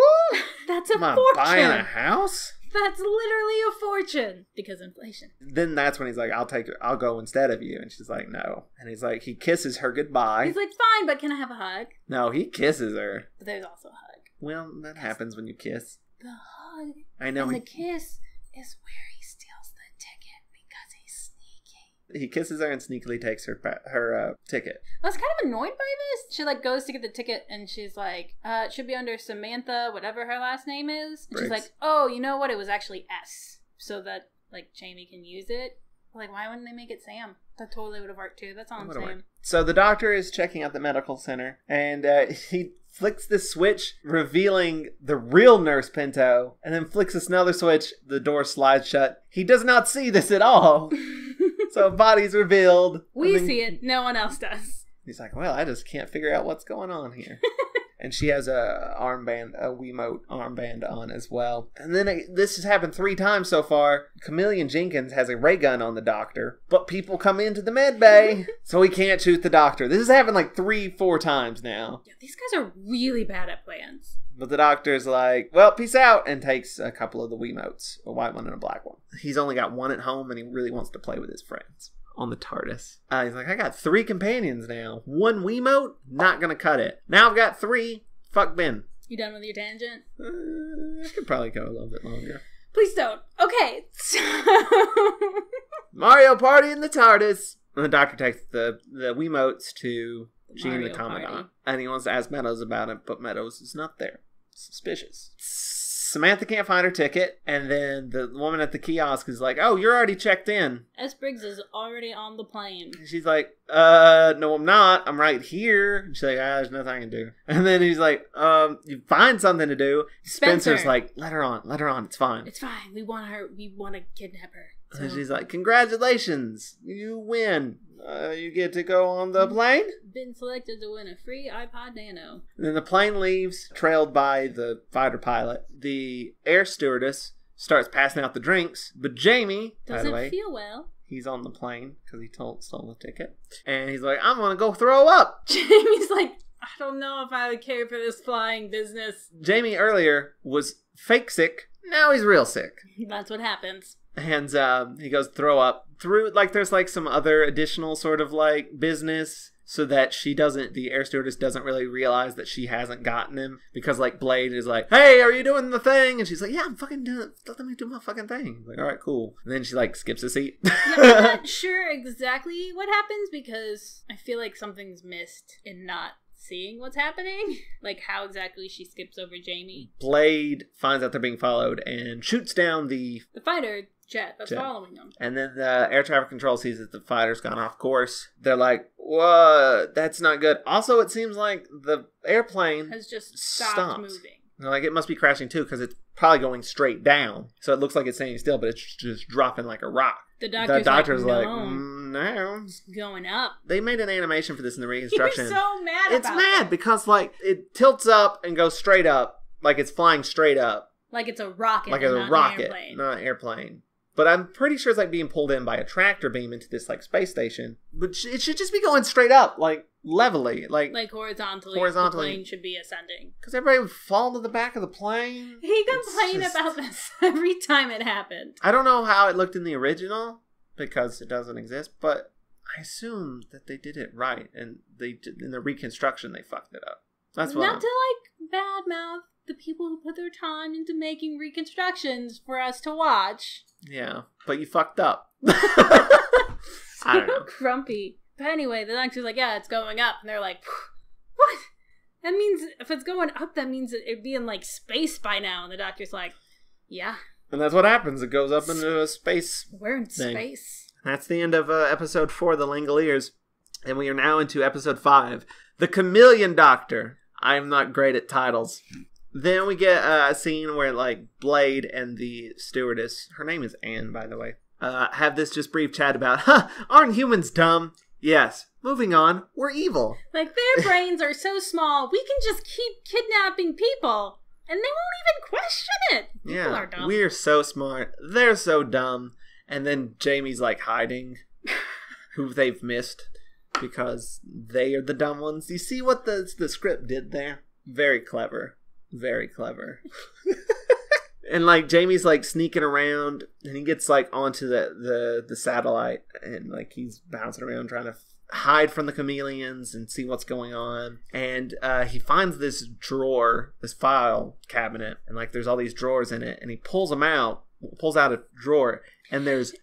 That's a Am I fortune. buying a house? That's literally a fortune because inflation." Then that's when he's like, I'll go instead of you." And she's like, "No." And he's like, he kisses her goodbye. He's like, "Fine, but can I have a hug?" No, he kisses her. But there's also a hug. Well, that happens when you kiss. The hug. I know. And the kiss is where he steals the ticket because he's sneaky. He kisses her and sneakily takes her ticket. I was kind of annoyed by this. She goes to get the ticket and she's like, "It should be under Samantha, whatever her last name is." And she's like, "Oh, you know what? It was actually S, so that Jamie can use it." Like, why wouldn't they make it Sam? That totally would have worked too. That's all I'm saying. So the doctor is checking out the medical center, and he flicks this switch, revealing the real Nurse Pinto, and then flicks another switch, the door slides shut. He does not see this at all. So body's revealed. We see it. No one else does. He's like, "Well, I just can't figure out what's going on here." And she has a Wiimote armband on as well. And then this has happened 3 times so far. Chameleon Jenkins has a ray gun on the doctor, but people come into the med bay, so he can't shoot the doctor. This has happened like 3-4 times now. Yeah, these guys are really bad at plans. But the doctor's like, "Well, peace out," and takes a couple of the Wiimotes, a white one and a black one. He's only got one at home, and he really wants to play with his friends on the TARDIS. He's like, "I got 3 companions now. 1 Wiimote? Not gonna cut it. Now I've got 3. Fuck Ben." You done with your tangent? I could probably go a little bit longer. Please don't. Okay. So Mario Party in the TARDIS. And the Doctor takes the Wiimotes to Gene the Commandant. And he wants to ask Meadows about it, but Meadows is not there. Suspicious. Samantha can't find her ticket, and then the woman at the kiosk is like, oh, you're already checked in. S. Briggs is already on the plane. She's like, no, I'm not. I'm right here. And she's like, there's nothing I can do. And then he's like, you find something to do. Spencer's like, let her on. It's fine. It's fine. We want to kidnap her. So. And she's like, congratulations. You win. You get to go on the plane. Been selected to win a free iPod Nano. And then the plane leaves, trailed by the fighter pilot. The air stewardess starts passing out the drinks, but Jamie, by the way, feel well. He's on the plane because he stole the ticket. And he's like, I'm going to go throw up. Jamie's like, I don't know if I would care for this flying business. Jamie earlier was fake sick. Now he's real sick. That's what happens. And he goes throw up through, like, there's like some other additional sort of like business so that the air stewardess doesn't really realize that she hasn't gotten him, because like Blade is like, hey, are you doing the thing? And she's like, yeah, I'm fucking doing it. Let me do my fucking thing. Like, all right, cool. And then she like skips a seat. Yeah, I'm not sure exactly what happens, because I feel like something's missed in not seeing what's happening, like how exactly she skips over Jamie. Blade finds out they're being followed and shoots down the fighter jet that's following them. And then the air traffic control sees that the fighter's gone off course. They're like, what? That's not good. Also, it seems like the airplane has just stopped moving. They're like, it must be crashing too, because it's probably going straight down. So it looks like it's staying still, but it's just dropping like a rock. The doctor's like, no. It's going up. They made an animation for this in the reconstruction. You're so mad about it. It's mad because like it tilts up and goes straight up, like it's flying straight up. Like it's a rocket. Like a rocket, not an airplane. But I'm pretty sure it's like being pulled in by a tractor beam into this like space station. But it should just be going straight up, like levelly, like horizontally. The plane should be ascending. Because everybody would fall to the back of the plane. He complained about this every time it happened. I don't know how it looked in the original because it doesn't exist, but I assume that they did it right, and in the reconstruction they fucked it up. That's what. Not to like badmouth the people who put their time into making reconstructions for us to watch. Yeah, but you fucked up. I don't know. Grumpy. But anyway, the doctor's like, yeah, it's going up. And they're like, what? That means, if it's going up, that means it'd be in, like, space by now. And the doctor's like, yeah. And that's what happens. It goes up into a space We're in thing. Space. That's the end of episode 4, The Langoliers. And we are now into episode 5, The Chameleon Doctor. I'm not great at titles. Then we get a scene where, like, Blade and the stewardess, her name is Anne, by the way, have this just brief chat about, aren't humans dumb? Yes. Moving on, we're evil. Like, their brains are so small, we can just keep kidnapping people, and they won't even question it. People are dumb. We're so smart. They're so dumb. And then Jamie's, like, hiding who they've missed because they are the dumb ones. You see what the script did there? Very clever. Very clever. And like Jamie's like sneaking around, and he gets like onto the satellite, and like he's bouncing around trying to hide from the chameleons and see what's going on. And he finds this drawer, this file cabinet, and like there's all these drawers in it, and he pulls out a drawer, and there's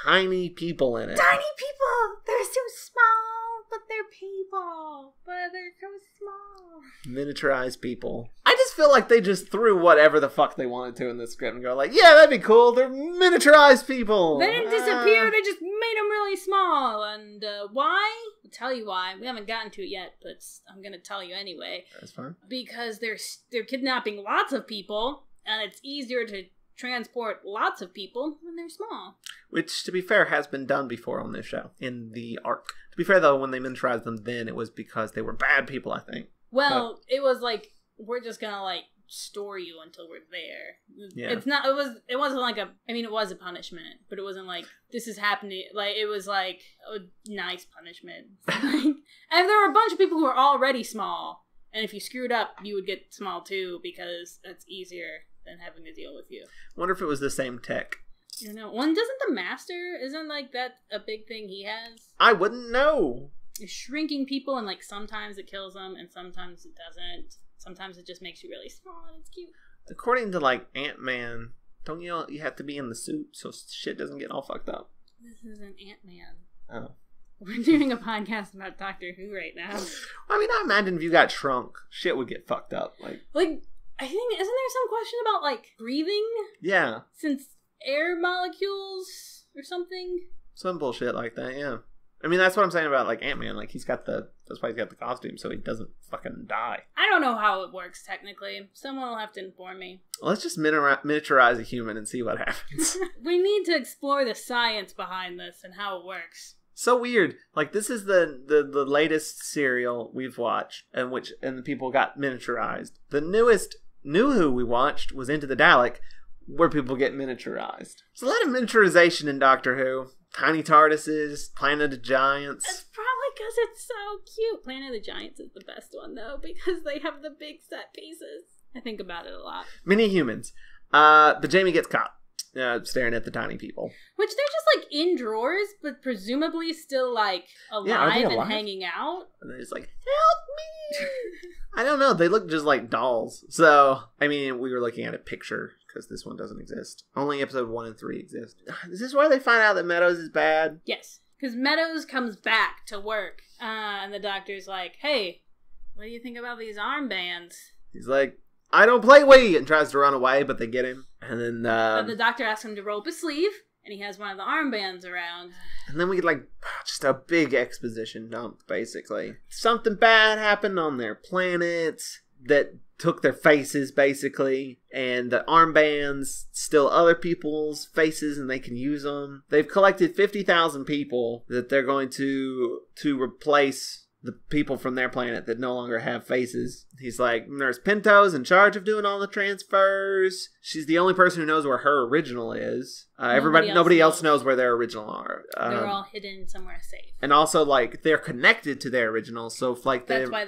tiny people in it. Tiny people! They're so small, but they're people. But they're so small. Miniaturized people. I just feel like they just threw whatever the fuck they wanted to in this script and go like, yeah, that'd be cool. They're miniaturized people. They didn't disappear. They just made them really small. And why? I'll tell you why. We haven't gotten to it yet, but I'm going to tell you anyway. That's fine. Because they're kidnapping lots of people, and it's easier to transport lots of people when they're small. Which, to be fair, has been done before on this show, in the arc. To be fair, though, when they miniaturized them then, it was because they were bad people, I think. Well, it was like, we're just gonna, like, store you until we're there. Yeah. It wasn't like it was a punishment, but it wasn't like, this is happening, like, it was like a nice punishment. And there were a bunch of people who were already small, and if you screwed up, you would get small too, because that's easier than having to deal with you. Wonder if it was the same tech. You know, doesn't the Master, isn't like that a big thing he has? I wouldn't know. It's shrinking people, and like sometimes it kills them, and sometimes it doesn't. Sometimes it just makes you really small, and it's cute. According to like Ant-Man, don't you have to be in the suit so shit doesn't get all fucked up? This is an Ant-Man. Oh. We're doing a podcast about Doctor Who right now. I mean, I imagine if you got shrunk, shit would get fucked up. Like, I think, isn't there some question about, like, breathing? Yeah. Since air molecules or something? Some bullshit like that, yeah. I mean, that's what I'm saying about, like, Ant-Man. Like, that's why he's got the costume, so he doesn't fucking die. I don't know how it works, technically. Someone will have to inform me. Let's just miniaturize a human and see what happens. We need to explore the science behind this and how it works. So weird. Like, this is the latest serial we've watched, and the people got miniaturized. The newest New Who we watched was Into the Dalek, where people get miniaturized. There's a lot of miniaturization in Doctor Who. Tiny TARDISes, Planet of Giants. That's probably because it's so cute. Planet of the Giants is the best one, though, because they have the big set pieces. I think about it a lot. Mini humans. But Jamie gets caught. Staring at the tiny people. Which they're just, like, in drawers, but presumably still, like, alive and hanging out. And they're just like, help me! I don't know. They look just like dolls. So, I mean, we were looking at a picture, because this one doesn't exist. Only episode 1 and 3 exist. Is this why they find out that Meadows is bad? Yes. Because Meadows comes back to work, and the doctor's like, hey, what do you think about these armbands? He's like, I don't play Wii, and tries to run away, but they get him. And then the doctor asks him to roll up his sleeve, and he has one of the armbands around. And then we get, like, just a big exposition dump, basically. Something bad happened on their planet that took their faces, basically. And the armbands steal other people's faces, and they can use them. They've collected 50,000 people that they're going to replace the people from their planet that no longer have faces. He's like, Nurse Pinto's in charge of doing all the transfers. She's the only person who knows where her original is. Nobody else knows where their original are. They're all hidden somewhere safe. And also, like, they're connected to their original, so if, like, that's why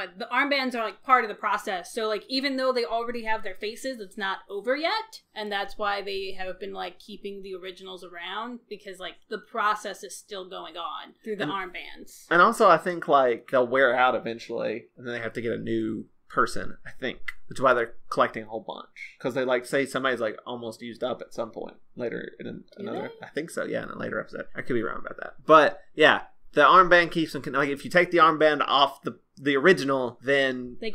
the armbands are, like, part of the process. So, like, even though they already have their faces, it's not over yet. And that's why they have been, like, keeping the originals around. Because, like, the process is still going on through the armbands. And also, I think, like, they'll wear out eventually. And then they have to get a new person, I think. Which is why they're collecting a whole bunch. Because they, like, say somebody's, like, almost used up at some point. Later in another... I think so, yeah, in a later episode. I could be wrong about that. But, yeah. The armband keeps them... Like, if you take the armband off the original, then they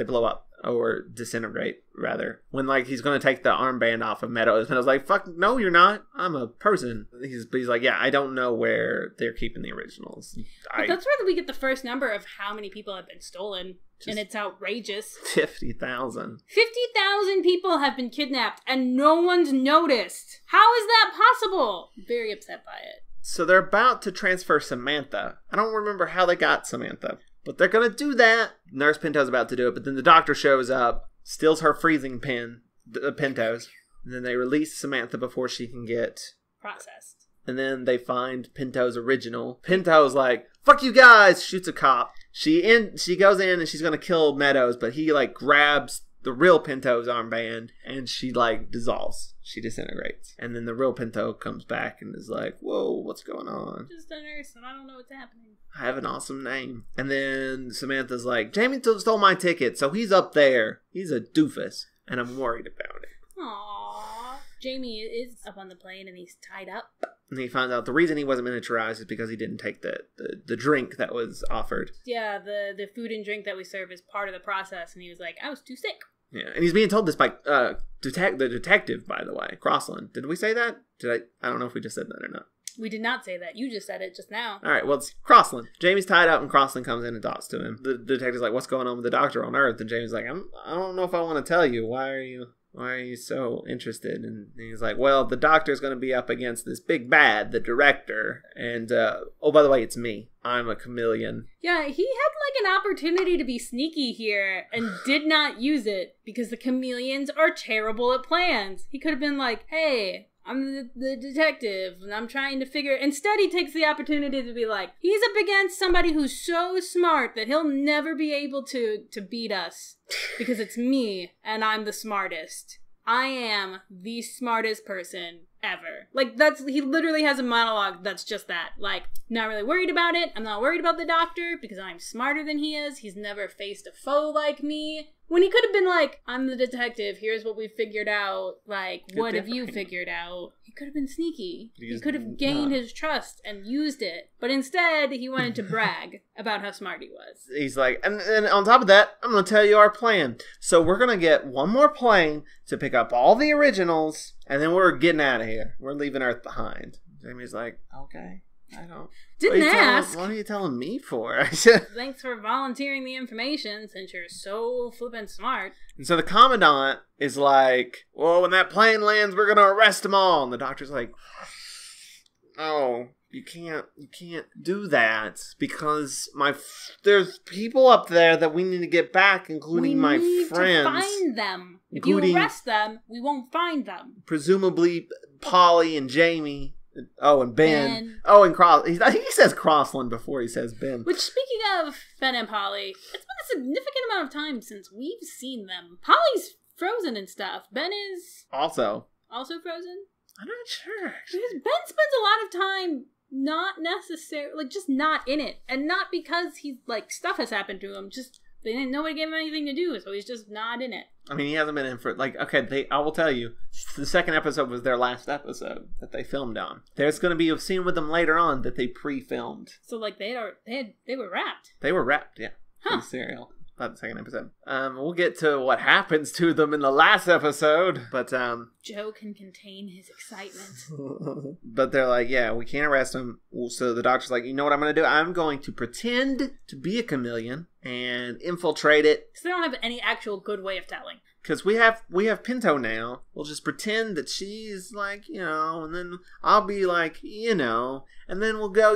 blow up. Or disintegrate, rather. When, like, he's going to take the armband off of Meadows. Meadows like, fuck, no, you're not. I'm a person. He's like, yeah, I don't know where they're keeping the originals. But that's where we get the first number of how many people have been stolen. And it's outrageous. 50,000. 50,000 people have been kidnapped, and no one's noticed. How is that possible? Very upset by it. So they're about to transfer Samantha. I don't remember how they got Samantha. But they're going to do that. Nurse Pinto's about to do it, but then the doctor shows up, steals her freezing pin, Pinto's, and then they release Samantha before she can get processed. And then they find Pinto's original. Pinto's like, fuck you guys, shoots a cop. She goes in and she's going to kill Meadows, but he, like, grabs the real Pinto's armband and she, like, dissolves. She disintegrates. And then the real Pinto comes back and is like, whoa, what's going on? Just a nurse and I don't know what's happening. I have an awesome name. And then Samantha's like, Jamie stole my ticket, so he's up there. He's a doofus. And I'm worried about it. Aww. Jamie is up on the plane and he's tied up. And he finds out the reason he wasn't miniaturized is because he didn't take the drink that was offered. Yeah, the food and drink that we serve is part of the process. And he was like, I was too sick. Yeah, and he's being told this by the detective, by the way, Crossland. Did we say that? I don't know if we just said that or not. We did not say that. You just said it just now. All right, well, it's Crossland. Jamie's tied up, and Crossland comes in and talks to him. The detective's like, what's going on with the doctor on Earth? And Jamie's like, I don't know if I want to tell you. Why are you so interested? And he's like, well, the doctor's going to be up against this big bad, the director. And, oh, by the way, it's me. I'm a chameleon. Yeah, he had, like, an opportunity to be sneaky here and did not use it because the chameleons are terrible at plans. He could have been like, hey, I'm the detective, and I'm trying to figure... Instead, he takes the opportunity to be like, he's up against somebody who's so smart that he'll never be able to beat us because it's me, and I'm the smartest. I am the smartest person ever. Like, he literally has a monologue that's just that. Like, not really worried about it. I'm not worried about the doctor because I'm smarter than he is. He's never faced a foe like me. When he could have been like, I'm the detective, here's what we figured out, like, what have you figured out? He could have been sneaky. He could have gained his trust and used it. But instead, he wanted to brag about how smart he was. He's like, and on top of that, I'm going to tell you our plan. So we're going to get one more plane to pick up all the originals, and then we're getting out of here. We're leaving Earth behind. Jamie's like, okay. I don't. Didn't ask. What are you telling me for? Thanks for volunteering the information since you're so flippin' smart. And so the commandant is like, well, when that plane lands, we're going to arrest them all. And the doctor's like, oh, you can't do that because there's people up there that we need to get back, including my friends. We need to find them. If you arrest them, we won't find them. Presumably Polly and Jamie. Oh, and Ben. Oh, and Cross. I think he says Crossland before he says Ben. Which, speaking of Ben and Polly, it's been a significant amount of time since we've seen them. Polly's frozen and stuff. Ben is... Also frozen? I'm not sure. Because Ben spends a lot of time not necessarily... Like, just not in it. And not because he's, like, stuff has happened to him. Just... Nobody gave him anything to do, so he's just not in it. I mean, he hasn't been in for, like, okay, I will tell you, the second episode was their last episode that they filmed on. There's going to be a scene with them later on that they pre-filmed. So, like, they were wrapped. They were wrapped, yeah. In the serial. About the second episode. We'll get to what happens to them in the last episode, but, Joe can contain his excitement. But they're like, yeah, we can't arrest him. So the doctor's like, you know what I'm going to do? I'm going to pretend to be a chameleon and infiltrate it. Because they don't have any actual good way of telling. Because we have Pinto now. We'll just pretend that she's like, and then I'll be like, and then we'll go,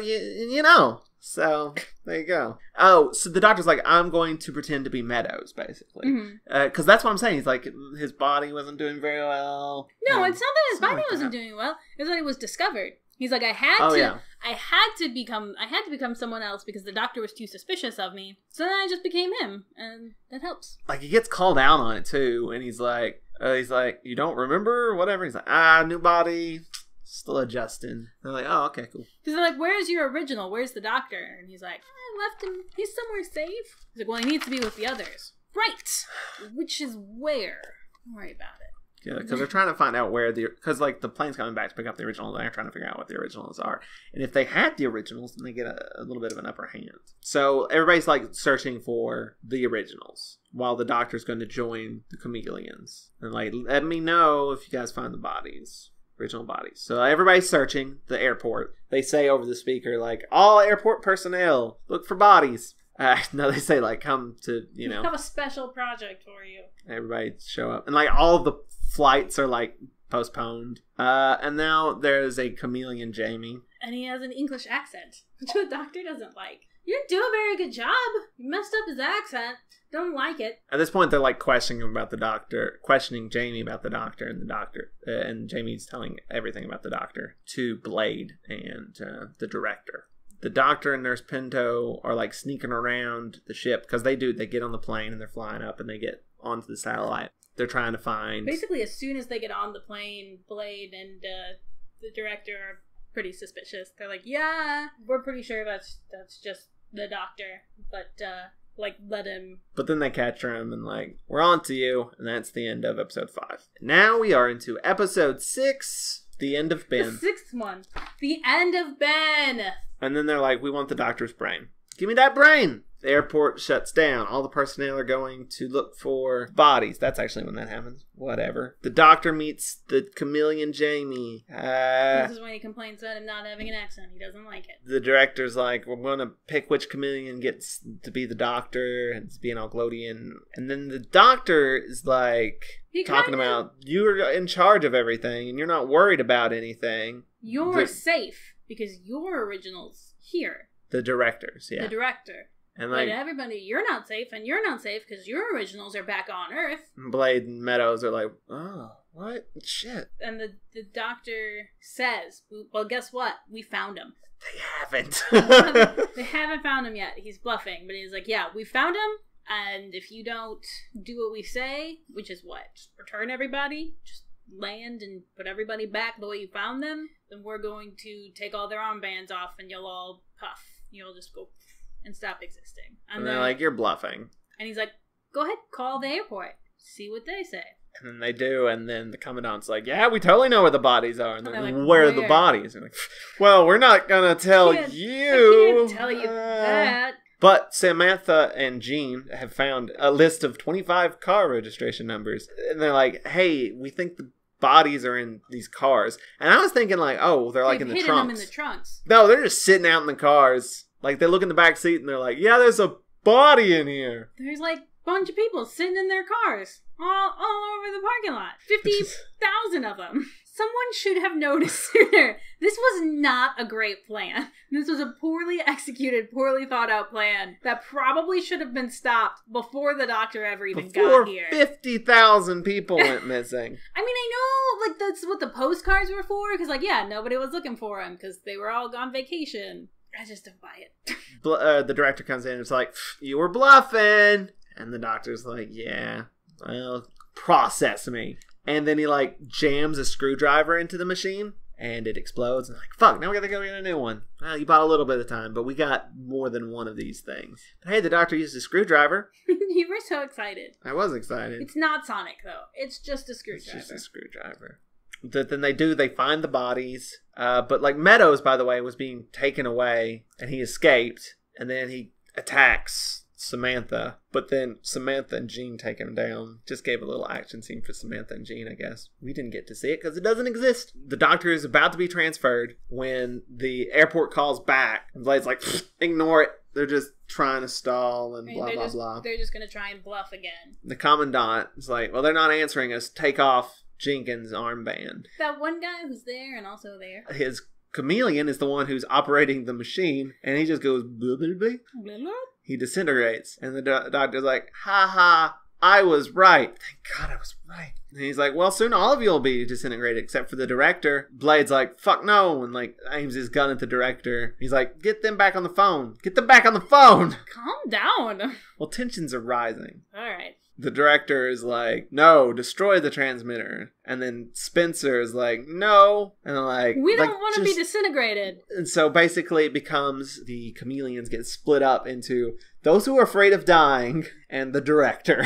So, there you go. Oh, so the doctor's like, I'm going to pretend to be Meadows, basically. Because that's what I'm saying. He's like, his body wasn't doing very well. No, it's not that his body wasn't doing well. It's that it was discovered. He's like, I had to become someone else because the doctor was too suspicious of me. So then I just became him, and that helps. Like, he gets called out on it, too, and he's like, you don't remember? Whatever. He's like, new body. Still adjusting. They're like, oh, okay, cool. Because they're like, where's your original? Where's the doctor? And he's like, I left him. He's somewhere safe. He's like, well, he needs to be with the others. Right. Which is where? Don't worry about it. Yeah, because they're trying to find out where because, like, the plane's coming back to pick up the originals, and they're trying to figure out what the originals are. And if they had the originals, then they get a little bit of an upper hand. So everybody's, like, searching for the originals, while the doctor's going to join the chameleons. And, like, let me know if you guys find the bodies. Original bodies. So everybody's searching the airport. They say over the speaker, like, all airport personnel, look for bodies. No, they say, like, come to, We have a special project for you. Everybody show up. And, like, all of the flights are, like, postponed. And now there's a chameleon Jamie. And he has an English accent, which the doctor doesn't like. You didn't do a very good job. You messed up his accent. Don't like it. At this point, they're like questioning Jamie about the doctor, and Jamie's telling everything about the doctor to Blade and the director. The doctor and Nurse Pinto are like sneaking around the ship because they get on the plane and they're flying up and they get onto the satellite. They're trying to find. Basically, as soon as they get on the plane, Blade and the director are pretty suspicious. They're like, yeah, we're pretty sure that's just the doctor, but let him. But then they capture him and like, we're on to you, and that's the end of episode 5. Now we are into episode 6, the end of Ben. The 6th one, the end of Ben. And then they're like, we want the doctor's brain. Give me that brain. The airport shuts down. All the personnel are going to look for bodies. That's actually when that happens. Whatever. The doctor meets the chameleon Jamie. This is when he complains about him not having an accent. He doesn't like it. The director's like, we're going to pick which chameleon gets to be the doctor and it's being all gloaty. And then the doctor is like, talking about, you're in charge of everything and you're not worried about anything. You're safe because your original's here. The directors, yeah. The director. And like, but everybody, you're not safe, and you're not safe because your originals are back on Earth. Blade and Meadows are like, oh, what? Shit. And the doctor says, well, guess what? We found him. They haven't. They haven't found him yet. He's bluffing, but he's like, yeah, we found him, and if you don't do what we say, which is what? Just return everybody, just land and put everybody back the way you found them, then we're going to take all their armbands off, and you'll all puff. You'll just go and stop existing. And they're like, you're bluffing. And he's like, go ahead, call the airport. See what they say. And then they do, and then the commandant's like, yeah, we totally know where the bodies are. And they're like, where are the bodies? And like, well, we're not gonna tell you. I can't tell you that. But Samantha and Jean have found a list of 25 car registration numbers. And they're like, hey, we think the bodies are in these cars. And I was thinking like, oh, they're like in the trunks. Hidden them in the trunks. No, they're just sitting out in the cars. Like, they look in the back seat and they're like, yeah, there's a body in here. There's like a bunch of people sitting in their cars. All over the parking lot. 50,000 of them. Someone should have noticed sooner. This was not a great plan. This was a poorly executed, poorly thought out plan that probably should have been stopped before the doctor ever even got here. 50,000 people went missing. I mean, I know, like, that's what the postcards were for, because, like, yeah, nobody was looking for them, because they were all on vacation. I just don't buy it. The director comes in and it's like, you were bluffing. And the doctor's like, yeah. Well, process me. And then he, like, jams a screwdriver into the machine, and it explodes. And like, fuck, now we gotta go get a new one. Well, you bought a little bit of time, but we got more than one of these things. But hey, the doctor used a screwdriver. You were so excited. I was excited. It's not Sonic, though. It's just a screwdriver. It's just a screwdriver. Then they find the bodies. But, like, Meadows, by the way, was being taken away, and he escaped. And then he attacks Samantha, but then Samantha and Jean take him down. Just gave a little action scene for Samantha and Jean, I guess. We didn't get to see it because it doesn't exist. The doctor is about to be transferred when the airport calls back. And Blade's like, ignore it. They're just trying to stall and blah, blah, blah. They're just going to try and bluff again. The commandant is like, well, they're not answering us. Take off Jenkins' armband. That one guy who's there and also there. His chameleon is the one who's operating the machine, and he just goes, blah, blah, blah. Blah, blah. He disintegrates, and the doctor's like, ha ha, I was right. Thank God I was right. And he's like, well, soon all of you will be disintegrated, except for the director. Blade's like, fuck no, and like aims his gun at the director. He's like, get them back on the phone. Get them back on the phone. Calm down. Well, tensions are rising. All right. The director is like, no, destroy the transmitter. And then Spencer is like, no. And they're like, we don't want to be disintegrated. And so basically it becomes the chameleons get split up into those who are afraid of dying and the director.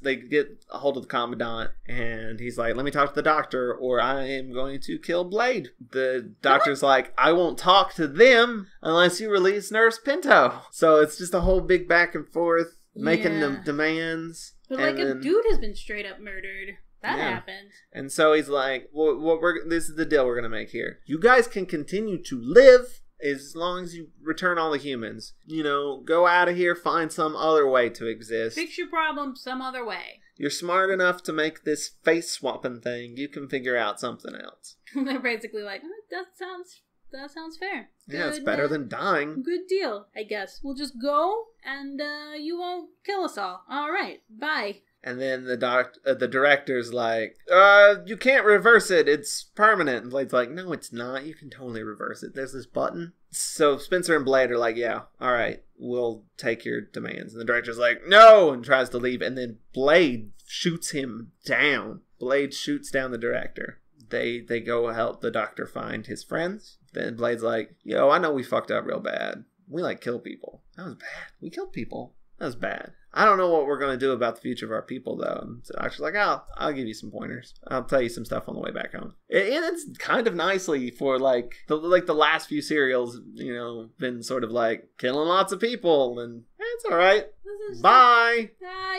They get a hold of the commandant and he's like, let me talk to the doctor or I am going to kill Blade. The doctor's like, I won't talk to them unless you release Nurse Pinto. So it's just a whole big back and forth. Making them demands. But like a dude has been straight up murdered. That happened. And so he's like, well, this is the deal we're going to make here. You guys can continue to live as long as you return all the humans. You know, go out of here, find some other way to exist. Fix your problem some other way. You're smart enough to make this face swapping thing. You can figure out something else. They're basically like, that sounds fair. Good, yeah, it's better than dying. Good deal, I guess. We'll just go, and you won't kill us all. All right, bye. And then the director's like, you can't reverse it. It's permanent. And Blade's like, no, it's not. You can totally reverse it. There's this button. So Spencer and Blade are like, yeah, all right, we'll take your demands. And the director's like, no, and tries to leave. And then Blade shoots him down. Blade shoots down the director. They go help the doctor find his friends. Then Blade's like, yo, I know we fucked up real bad. We, like, kill people. That was bad. We killed people. That was bad. I don't know what we're going to do about the future of our people, though. And so the doctor's like, I'll give you some pointers. I'll tell you some stuff on the way back home. And it's kind of nicely for, like the last few serials, you know, been sort of, like, killing lots of people. And it's all right. Bye.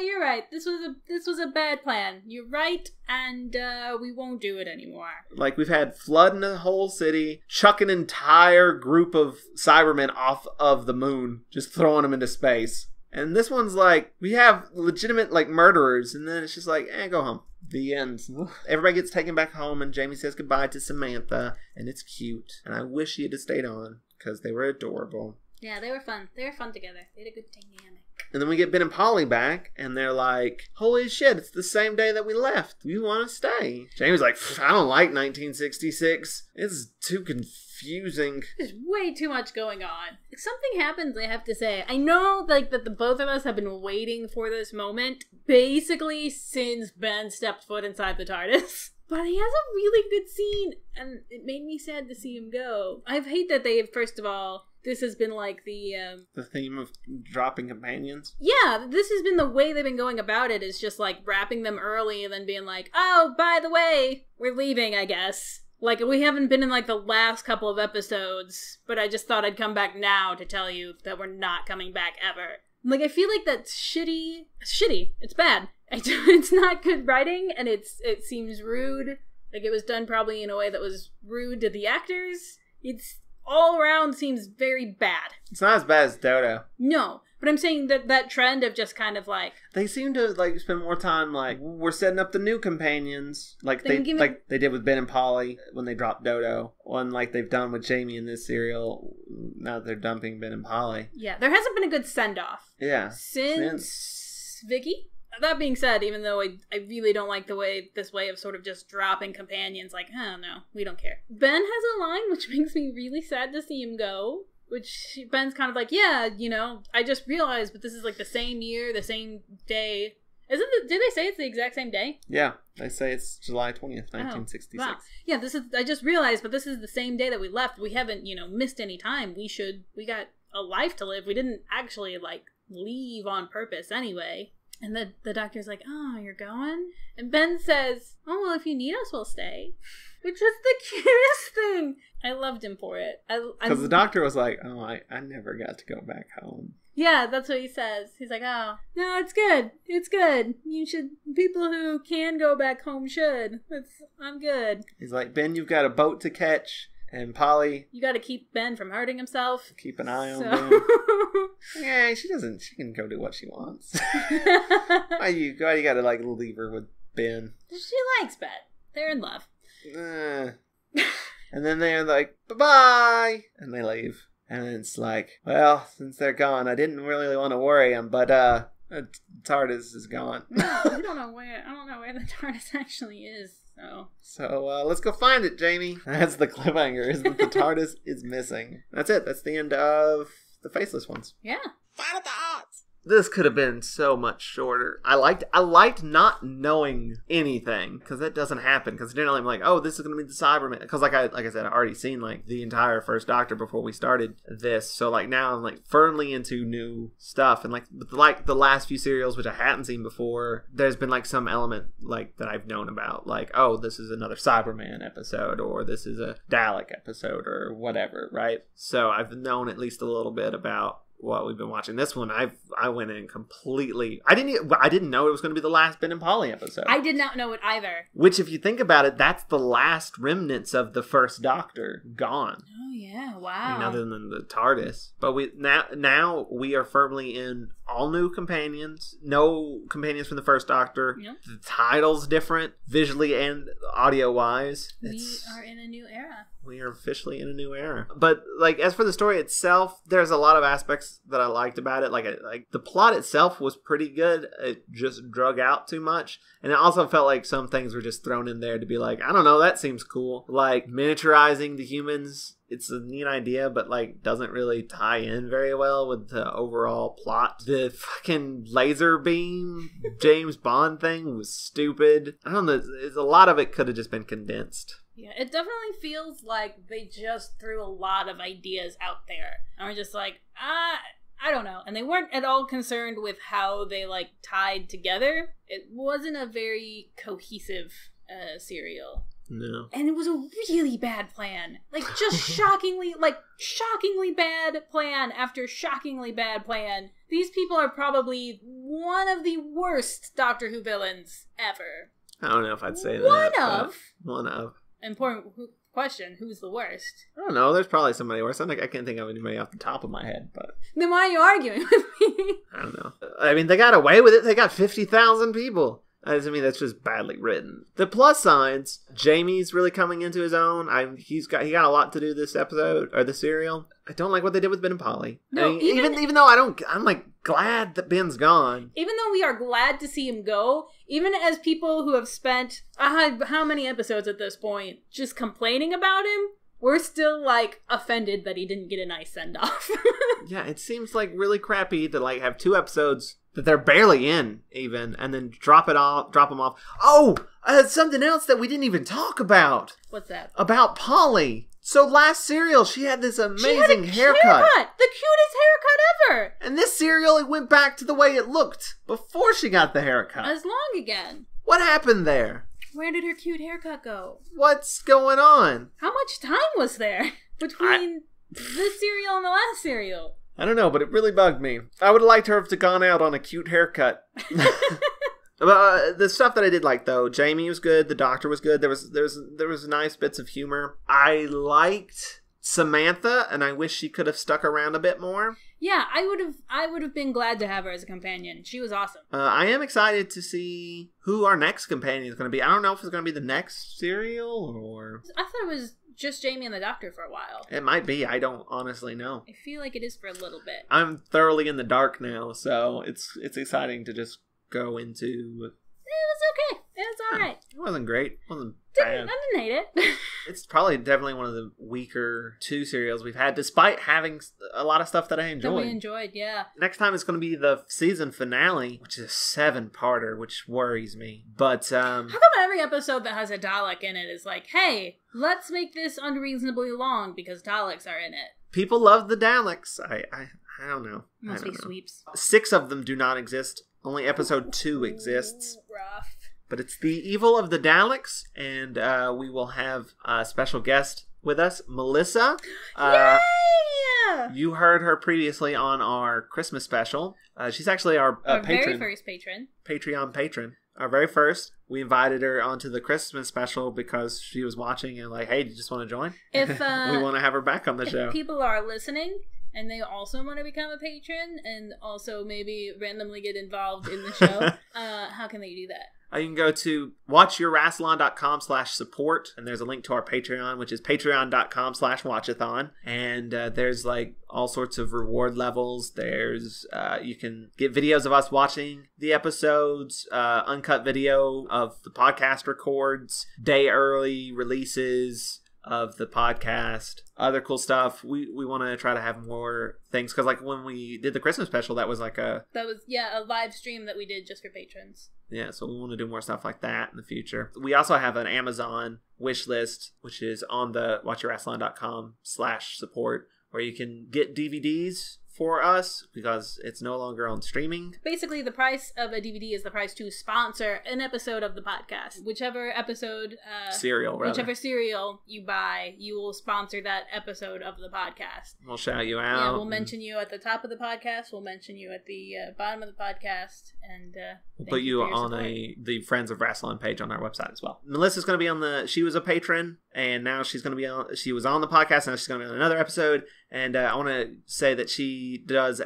You're right. This was a bad plan. You're right, and we won't do it anymore. Like, we've had flooding the whole city, chuck an entire group of Cybermen off of the moon, just throwing them into space. And this one's like, we have legitimate, like, murderers, and then it's just like, go home. The end. Everybody gets taken back home, and Jamie says goodbye to Samantha, and it's cute. And I wish he had stayed on, because they were adorable. Yeah, they were fun. They were fun together. They had a good dynamic. And then we get Ben and Polly back, and they're like, holy shit, it's the same day that we left. We want to stay. Jamie's like, I don't like 1966. It's too confusing. There's way too much going on. If something happens, I have to say, I know like that the both of us have been waiting for this moment, basically since Ben stepped foot inside the TARDIS. But he has a really good scene, and it made me sad to see him go. I hate that they, first of all, this has been like the theme of dropping companions? Yeah, this has been the way they've been going about it, is just like wrapping them early and then being like, oh, by the way, we're leaving, I guess. Like, we haven't been in like the last couple of episodes, but I just thought I'd come back now to tell you that we're not coming back ever. Like, I feel like that's shitty. It's bad. It's not good writing, and it seems rude. Like, it was done probably in a way that was rude to the actors. It's all around seems very bad. It's not as bad as Dodo. No, but I'm saying that trend of just kind of like... They seem to like spend more time like, we're setting up the new companions. Like they did with Ben and Polly when they dropped Dodo. Or like they've done with Jamie in this serial. Now that they're dumping Ben and Polly. Yeah, there hasn't been a good send-off. Yeah. Since Vicky? That being said, even though I really don't like this way of sort of just dropping companions, like, oh no, we don't care. Ben has a line which makes me really sad to see him go, which Ben's kind of like, yeah, you know, I just realized, but this is like the same year, the same day. Did they say it's the exact same day? Yeah, they say it's July 20th, 1966. Wow. Yeah, I just realized, but this is the same day that we left. We haven't, missed any time. We got a life to live. We didn't actually, like, leave on purpose anyway. And the doctor's like, oh, you're going? And Ben says, oh, well, if you need us, we'll stay. Which is the cutest thing. I loved him for it. Because the doctor was like, oh, I never got to go back home. Yeah, that's what he says. He's like, oh, no, it's good. It's good. People who can go back home should. I'm good. He's like, Ben, you've got a boat to catch. And Polly, you got to keep Ben from hurting himself. Keep an eye on Ben. Yeah, she can go do what she wants. Why you got to like leave her with Ben? She likes Ben. They're in love. And then they're like, bye-bye, and they leave. And it's like, well, since they're gone, I didn't really want to worry them, but TARDIS is gone. No, I don't know where the TARDIS actually is. So let's go find it, Jamie. That's the cliffhanger, is that the TARDIS is missing. That's it. That's the end of the Faceless Ones. Yeah. Final thoughts. This could have been so much shorter. I liked not knowing anything, because that doesn't happen. Because generally I'm like, oh, this is going to be the Cyberman. Because like I said, I already seen like the entire first Doctor before we started this. So like now I'm like firmly into new stuff. And like the last few serials, which I hadn't seen before, there's been like some element like that I've known about. Like, oh, this is another Cyberman episode, or this is a Dalek episode, or whatever, right? So I've known at least a little bit about what we've been watching. This one, I went in completely. I didn't know it was going to be the last Ben and Polly episode. I did not know it either. Which, if you think about it, that's the last remnants of the first Doctor gone. Oh yeah, wow. Other than the TARDIS, but we now we are firmly in all new companions. No companions from the first Doctor. Yep. The title's different, visually and audio wise. We are in a new era. We are officially in a new era. But like, as for the story itself, there's a lot of aspects that I liked about it. Like the plot itself was pretty good. It just drug out too much. And it also felt like some things were just thrown in there to be like, I don't know, that seems cool. Like miniaturizing the humans. It's a neat idea, but like doesn't really tie in very well with the overall plot. The fucking laser beam James Bond thing was stupid. I don't know. A lot of it could have just been condensed. Yeah, it definitely feels like they just threw a lot of ideas out there. And we're just like, I don't know. And they weren't at all concerned with how they, like, tied together. It wasn't a very cohesive serial. No. And it was a really bad plan. Like, just shockingly bad plan after shockingly bad plan. These people are probably one of the worst Doctor Who villains ever. I don't know if I'd say that. One of. Important question, who's the worst? I don't know, there's probably somebody worse. I can't think of anybody off the top of my head, but... Then why are you arguing with me? I don't know. I mean, they got away with it. They got 50,000 people. I mean, that's just badly written. The plus signs, Jamie's really coming into his own. He got a lot to do this episode, or the serial. I don't like what they did with Ben and Polly. No, I mean, even though I'm like glad that Ben's gone. Even though we are glad to see him go, even as people who have spent how many episodes at this point just complaining about him, we're still like offended that he didn't get a nice send off. Yeah, it seems like really crappy to like have 2 episodes that they're barely in even, and then drop them off. Oh, something else that we didn't even talk about. What's that? About Polly. So last serial, she had this amazing haircut. The cutest haircut ever. And this serial, it went back to the way it looked before she got the haircut. As long again. What happened there? Where did her cute haircut go? What's going on? How much time was there between this serial and the last serial? I don't know, but it really bugged me. I would have liked her to have gone out on a cute haircut. The stuff that I did like, though, Jamie was good. The Doctor was good. There was nice bits of humor. I liked Samantha, and I wish she could have stuck around a bit more. Yeah, I would have been glad to have her as a companion. She was awesome. I am excited to see who our next companion is going to be. I don't know if it's going to be the next serial or... I thought it was just Jamie and the Doctor for a while. It might be. I don't honestly know. I feel like it is for a little bit. I'm thoroughly in the dark now, so it's exciting to just go into... It was okay. It was alright. It wasn't great. It wasn't bad. I didn't hate it. It's probably definitely one of the weaker 2 serials we've had, despite having a lot of stuff that I enjoyed. That we enjoyed, yeah. Next time it's going to be the season finale, which is a 7-parter, which worries me. But, how come every episode that has a Dalek in it is like, hey, let's make this unreasonably long because Daleks are in it? People love the Daleks. I don't know. Must be sweeps. 6 of them do not exist. Only episode 2 exists. Rough. But it's the evil of the Daleks, and we will have a special guest with us, Melissa. Yay! You heard her previously on our Christmas special. She's actually our patron. Very first patron. Patreon patron. Our very first. We invited her onto the Christmas special because she was watching and like, hey, do you just want to join? If we want to have her back on the show. If people are listening... and they also want to become a patron and also maybe randomly get involved in the show, how can they do that? You can go to watchyourrassilon.com/support, and there's a link to our Patreon, which is patreon.com/watchathon. And there's like all sorts of reward levels. There's you can get videos of us watching the episodes, uncut video of the podcast records, day early releases of the podcast, other cool stuff. We want to try to have more things, because like when we did the Christmas special, that was a live stream that we did just for patrons. Yeah, so we want to do more stuff like that in the future. We also have an Amazon wish list, which is on the watchyourrassilon.com/support, where you can get DVDs for us because it's no longer on streaming. Basically, the price of a DVD is the price to sponsor an episode of the podcast. Whichever serial you buy, you will sponsor that episode of the podcast. We'll shout you out. Yeah, we'll mention you at the top of the podcast. We'll mention you at the bottom of the podcast, and we'll put you on the Friends of Rassilon page on our website as well. Melissa's going to be on she was a patron, and now she's going to be she was on the podcast, and now she's going to be on another episode. And I want to say that she does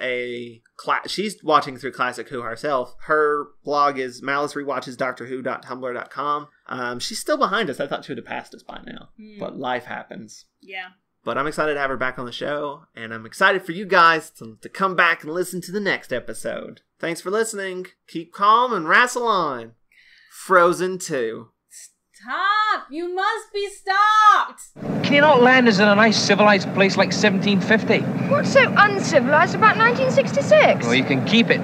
she's watching through Classic Who herself. Her blog is malicerewatchesdoctorwho.tumblr.com. She's still behind us. I thought she would have passed us by now. But life happens. Yeah. But I'm excited to have her back on the show. And I'm excited for you guys to come back and listen to the next episode. Thanks for listening. Keep calm and Rassilon. Frozen 2. Stop! You must be stopped! Can you not land us in a nice civilized place like 1750? What's so uncivilized about 1966? Well, you can keep it.